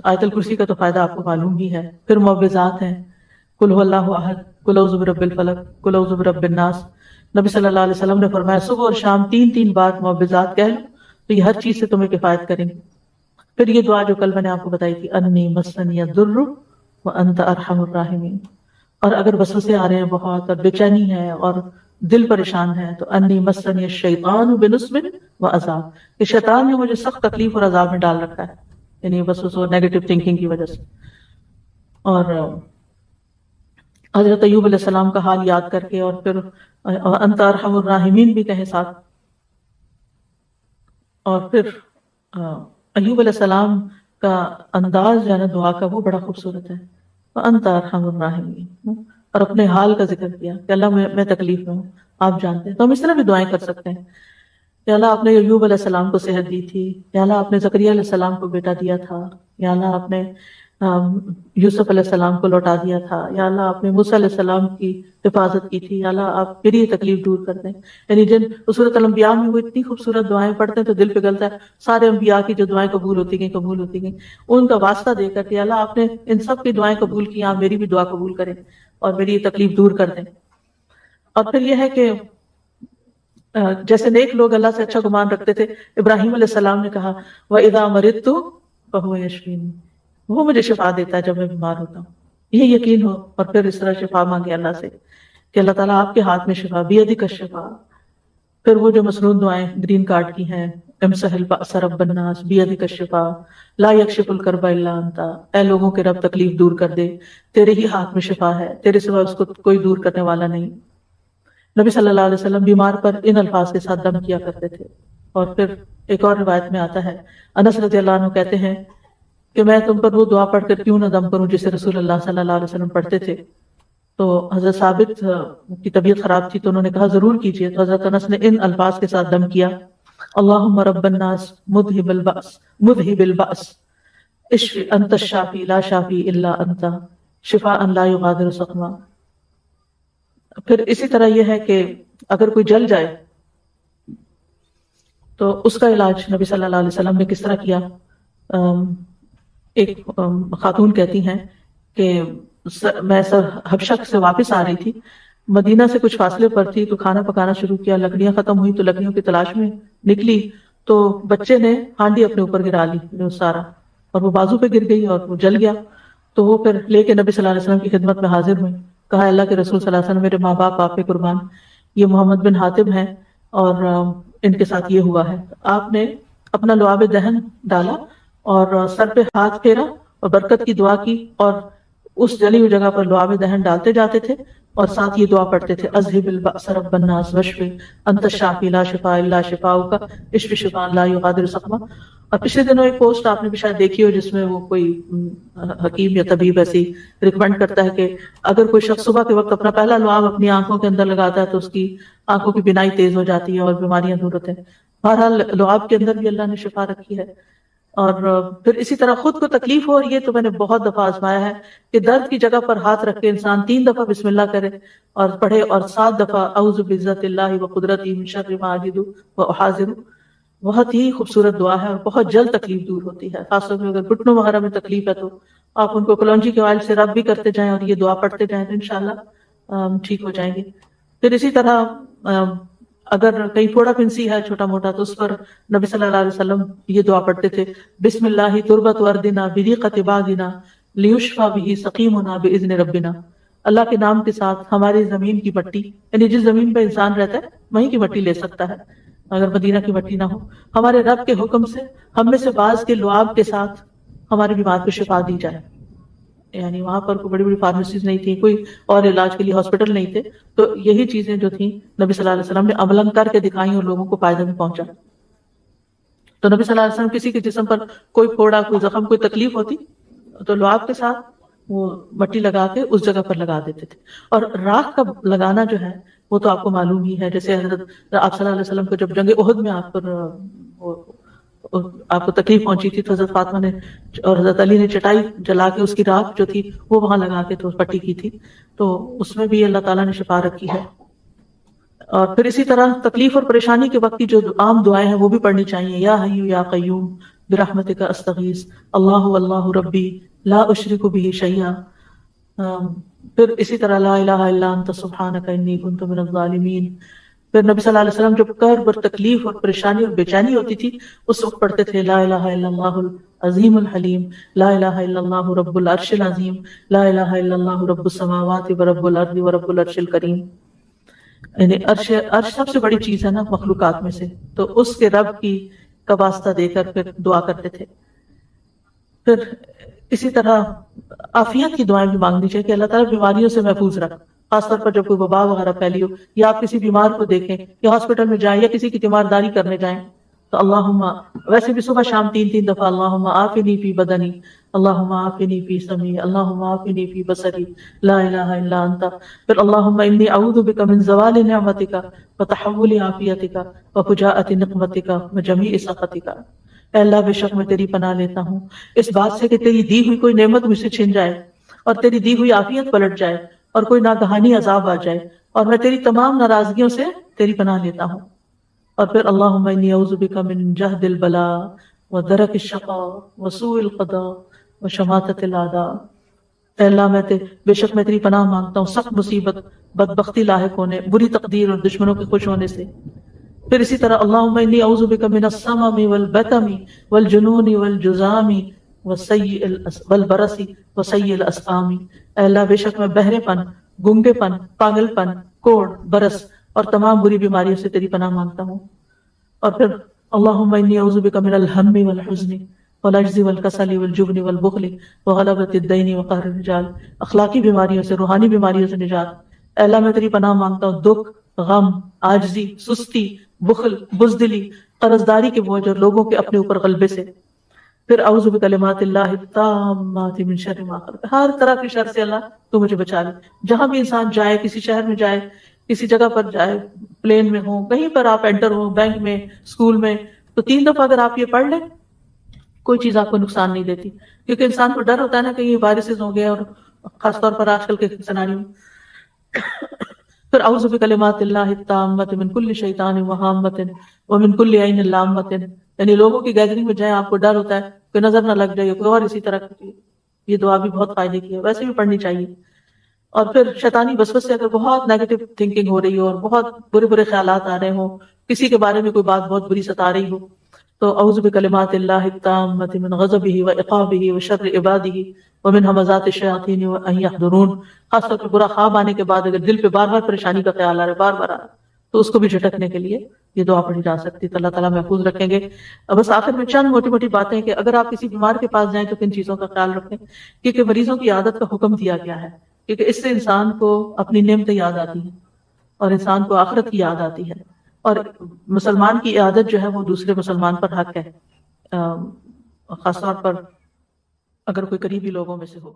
A: آیت الکرسی کا تو فائدہ آپ کو معلوم ہی ہے. پھر معوذات ہیں, قل هو اللہ احد, قل اعوذ برب الفلق, قل اعوذ برب الناس. نبی صلی اللہ علیہ وسلم نے فرمایا صبح اور شام 3 بار معوذات کہہ لو تو یہ ہر چیز سے تمہیں کفایت کریں گے. پھر یہ دعا جو کل میں نے آپ کو بتائی تھی, انی مسنی الضر وانت ارحم الراحمین. اور اگر وسوسے آ رہے ہیں بہت, اور بے چینی ہے, اور دل پریشان ہے, تو انی مسنی الشیطان بنصب وعذاب, کہ شیطان نے مجھے سخت تکلیف اور عذاب میں ڈال رکھا ہے, یعنی وسوسوں نیگیٹو تھنکنگ کی وجہ سے. اور حضرت ایوب علیہ السلام کا حال یاد کر کے, اور پھر انت ارحم الراحمین بھی کہیں ساتھ. اور پھر ایوب علیہ السلام کا انداز جو ہے نا دعا کا, وہ بڑا خوبصورت ہے. انت ارحم الراحمین, اور اپنے حال کا ذکر کیا کہ اللہ میں تکلیف میں ہوں, آپ جانتے ہیں. تو ہم اس طرح بھی دعائیں کر سکتے ہیں, یا اللہ آپ نے ایوب علیہ السلام کو صحت دی تھی, یا اللہ آپ نے زکریا علیہ السلام کو بیٹا دیا تھا, یا اللہ آپ نے یوسف علیہ السلام کو لوٹا دیا تھا, یا اللہ آپ نے موسیٰ علیہ السلام کی حفاظت کی تھی, یا اللہ آپ میری یہ تکلیف دور کر دیں. یعنی جن سورۃ الانبیاء میں وہ اتنی خوبصورت دعائیں پڑھتے ہیں تو دل پگھلتا ہے. سارے انبیاء کی جو دعائیں قبول ہوتی گئیں, ان کا واسطہ دے کر کہ اللہ آپ نے ان سب کی دعائیں قبول کی, آپ میری بھی دعا قبول کریں اور میری یہ تکلیف دور کر دیں. اور پھر یہ ہے کہ جیسے نیک لوگ اللہ سے اچھا گمان رکھتے تھے, ابراہیم علیہ السلام نے کہا وَإِذَا مَرِضْتُ فَهُوَ يَشْفِينِ, وہ مجھے شفا دیتا ہے جب میں بیمار ہوتا ہوں. یہ یقین ہو, اور پھر اس طرح شفا مانگے اللہ سے کہ اللہ تعالیٰ آپ کے ہاتھ میں شفا, بیدک الشفا. پھر وہ جو مسنون دعائیں گرین کارڈ کی ہیں, امسح البأس رب الناس بیدک الشفا لا یکشف الکرب الا انت, اے لوگوں کے رب تکلیف دور کر دے, تیرے ہی ہاتھ میں شفا ہے, تیرے سوا اس کو کوئی دور کرنے والا نہیں. نبی صلی اللہ علیہ وسلم بیمار پر ان الفاظ کے ساتھ دم کیا کرتے تھے. اور پھر ایک اور روایت میں آتا ہے، انس رضی اللہ عنہ کہتے ہیں کہ میں تم پر وہ دعا پڑھ کر کیوں نہ دم کروں جسے رسول اللہ صلی اللہ علیہ وسلم پڑھتے تھے. تو حضرت ثابت کی طبیعت خراب تھی تو انہوں نے کہا ضرور کیجیے. تو حضرت انس نے ان الفاظ کے ساتھ دم کیا، اللہم رب الناس مذہب البأس اشفی انت الشافی لا شافی الا انت شفاء لا یغادر سقما. پھر اسی طرح یہ ہے کہ اگر کوئی جل جائے تو اس کا علاج نبی صلی اللہ علیہ وسلم نے کس طرح کیا. ایک خاتون کہتی ہیں کہ میں حبشہ سے واپس آ رہی تھی، مدینہ سے کچھ فاصلے پر تھی، تو کھانا پکانا شروع کیا، لکڑیاں ختم ہوئی تو لکڑیوں کی تلاش میں نکلی تو بچے نے ہانڈی اپنے اوپر گرا لی سارا، اور وہ بازو پہ گر گئی اور وہ جل گیا. تو وہ پھر لے کے نبی صلی اللہ علیہ وسلم کی خدمت میں حاضر ہوئی. کہا اللہ کے رسول صلی اللہ علیہ وسلم میرے ماں باپ آپ پہ قربان، یہ محمد بن حاتم ہیں اور ان کے ساتھ یہ ہوا ہے. آپ نے اپنا لعاب دہن ڈالا اور سر پہ ہاتھ پھیرا اور برکت کی دعا کی، اور اس جلی ہوئی جگہ پر لعاب دہن ڈالتے جاتے تھے اور ساتھ یہ دعا پڑھتے تھے، اذهب البأس رب الناس واشفی انت الشافی لا شفاء الا شفاؤک اشفی شفاء لا یغادر سقما. اور پچھلے دنوں ایک پوسٹ آپ نے بھی شاید دیکھی ہو جس میں وہ کوئی حکیم یا طبیب ایسی ریکمینڈ کرتا ہے کہ اگر کوئی شخص صبح کے وقت اپنا پہلا لعاب اپنی آنکھوں کے اندر لگاتا ہے تو اس کی آنکھوں کی بینائی تیز ہو جاتی ہے اور بیماریاں دور ہوتے ہیں. بہرحال لعاب کے اندر بھی اللہ نے شفا رکھی ہے. اور پھر اسی طرح خود کو تکلیف ہو رہی ہے تو میں نے بہت دفعہ آزمایا ہے کہ درد کی جگہ پر ہاتھ رکھ کے انسان 3 دفعہ بسم اللہ کرے اور پڑھے اور 7 دفعہ اعوذ بعزت اللہ وقدرتہ من شر ما اجد واحاذر. بہت ہی خوبصورت دعا ہے اور بہت جلد تکلیف دور ہوتی ہے. خاص طور پہ اگر گھٹنوں وغیرہ میں تکلیف ہے تو آپ ان کو کلونجی کے آئل سے رب بھی کرتے جائیں اور یہ دعا پڑھتے جائیں تو انشاءاللہ ٹھیک ہو جائیں گے. پھر اسی طرح اگر کہیں پھوڑا پھنسی ہے چھوٹا موٹا تو اس پر نبی صلی اللہ علیہ وسلم یہ دعا پڑھتے تھے، بسم اللہ تربت اردنا بریقت بادنا لیشفى به سقیمنا باذن ربنا. اللہ کے نام کے ساتھ ہماری زمین کی مٹی، یعنی جس زمین پہ انسان رہتا ہے وہیں کی مٹی لے سکتا ہے اگر مدینہ کی مٹی نہ ہو، ہمارے رب کے حکم سے ہم میں سے بعض کے لعاب کے ساتھ ہمارے بیمار کو شفا دی جائے. یعنی وہاں پر کوئی بڑی بڑی فارمیسیز نہیں تھی، کوئی اور علاج کے لیے ہاسپٹل نہیں تھے، تو یہی چیزیں جو تھیں نبی صلی اللہ علیہ وسلم نے عملاً کر کے دکھائیں اور لوگوں کو فائدہ بھی پہنچا. تو نبی صلی اللہ علیہ وسلم کسی کے جسم پر کوئی پھوڑا، کوئی زخم، کوئی تکلیف ہوتی تو لعاب کے ساتھ وہ مٹی لگا کے اس جگہ پر لگا دیتے تھے. اور راکھ کا لگانا جو ہے وہ تو آپ کو معلوم ہی ہے، جیسے حضرت آپ صلی اللہ علیہ وسلم کو جب جنگ احد میں آپ کو تکلیف پہنچی تھی تو حضرت فاطمہ نے اور حضرت علی نے چٹائی جلا کے اس کی راکھ جو تھی وہ وہاں لگا کے تو پٹی کی تھی، تو اس میں بھی اللہ تعالیٰ نے شفا رکھی ہے. اور پھر اسی طرح تکلیف اور پریشانی کے وقت کی جو عام دعائیں ہیں وہ بھی پڑھنی چاہیے. یا حی یا قیوم برحمتک استغیث اللہ اللہ ربی لا اشرک بہ شیئا. پھر اسی طرح لا الہ الا انت سبحانک انی کنت من الظالمین. پھر نبی صلی اللہ علیہ وسلم جب کرب اور تکلیف اور پریشانی اور بے چینی ہوتی تھی اس وقت پڑھتے تھے لا الہ الا اللہ العظیم الحلیم، لا الہ الا اللہ رب العرش العظیم، لا الہ الا اللہ رب السماوات ورب الارض ورب العرش الکریم. یعنی عرش سب سے بڑی چیز ہے نا مخلوقات میں سے، تو اس کے رب کی کا واسطہ دے کر پھر دعا کرتے تھے. پھر اسی طرح عافیت کی دعائیں بھی مانگنی چاہیے کہ اللہ تعالیٰ بیماریوں سے محفوظ رکھ، خاص طور پر جب کوئی وبا وغیرہ پھیلی ہو یا آپ کسی بیمار کو دیکھیں یا ہاسپٹل میں جائیں یا کسی کی تیمارداری کرنے جائیں تو اللہم، ویسے بھی صبح شام 3 دفعہ اللہم عافنی فی بدنی، اللہم عافنی فی سمعی، اللہم عافنی فی بصری، لا الہ الا انت. پھر اللہم انی اعوذ بک من زوال نعمتک وتحول عافیتک وفجاءۃ نقمتک وجمیع سخطک. اے اللہ بے شک میں تیری پناہ لیتا ہوں اس بات سے کہ تیری دی ہوئی کوئی نعمت مجھ سے چھن جائے اور تیری دی ہوئی عافیت پلٹ جائے اور کوئی ناگہانی عذاب آ جائے، اور میں تیری تمام ناراضگیوں سے تیری پناہ لیتا ہوں. اور پھر اللہم انی اعوذ بک من جہد البلاء ودرک الشقاء وسوء القضاء وشماتۃ الاعداء. اے اللہ بے شک میں تیری پناہ مانگتا ہوں سخت مصیبت، بدبختی لاحق ہونے، بری تقدیر اور دشمنوں کے خوش ہونے سے. پھر اسی طرح اللہم انی اعوذ بک من السمم والبکم والجنون والجذام والبرص وسیء الاسقام. اے اللہ بے شک میں بہرے پن، گنگے پن، پاگل پن، کوڑ، برس اور تمام بری بیماریوں سے تیری پناہ مانگتا ہوں. اور پھر اللہم انی اعوذ بک من الہم والحزن والعجز والکسل والجبن والبخل وغلبۃ الدین وقہر الرجال. اخلاقی بیماریوں سے، روحانی بیماریوں سے نجات. اے اللہ میں تیری پناہ مانگتا ہوں دکھ، غم، عاجزی، سستی، بخل، بزدلی، قرضداری کے بوجھ اور لوگوں کے اپنے اوپر غلبے سے. پھر اعوذ بکلمات اللہ التامات من شر ما خلق، ہر طرح کی شر سے اللہ تو مجھے بچا لے. جہاں بھی انسان جائے، کسی شہر میں جائے، کسی جگہ پر جائے، پلین میں ہو، کہیں پر آپ انٹر ہو، بینک میں، اسکول میں، تو 3 دفعہ اگر آپ یہ پڑھ لیں کوئی چیز آپ کو نقصان نہیں دیتی. کیونکہ انسان کو ڈر ہوتا ہے نا کہ یہ وائرسز ہوں گے، اور خاص طور پر آج کل کے سناریو میں. پھر اعوذ بکلمات اللہ التامات من کل شیطان وہامۃ ومن کل عین لامۃ، یعنی لوگوں کی گیدرنگ میں جائیں، آپ کو ڈر ہوتا ہے کہ نظر نہ لگ جائے کوئی اور اسی طرح کی. یہ دعا بھی بہت فائدے کی ہے، ویسے بھی پڑھنی چاہیے. اور پھر شیطانی وسوسے سے اگر بہت نیگیٹو تھنکنگ ہو رہی ہو اور بہت برے برے خیالات آ رہے ہوں، کسی کے بارے میں کوئی بات بہت بری ستا رہی ہو، تو اعوذ بکلمات اللہ التامات من غضبہ وعقابہ وشر عبادہ ومن همزات الشیاطین وان یحضرون. خاص طور پر برا خواب آنے کے بعد اگر دل پہ بار بار پریشانی کا خیال آ رہا ہے، بار بار آ رہا ہے، تو اس کو بھی جھٹکنے کے لیے یہ دعا پڑھی جا سکتی ہے. تو اللہ تعالیٰ محفوظ رکھیں گے. بس آخر میں چند موٹی موٹی باتیں کہ اگر آپ کسی بیمار کے پاس جائیں تو کن چیزوں کا خیال رکھیں، کیونکہ مریضوں کی عادت کا حکم دیا گیا ہے، کیونکہ اس سے انسان کو اپنی نعمتیں یاد آتی ہیں اور انسان کو آخرت کی یاد آتی ہے. اور مسلمان کی عادت جو ہے وہ دوسرے مسلمان پر حق ہے، خاص طور پر اگر کوئی قریبی لوگوں میں سے ہو.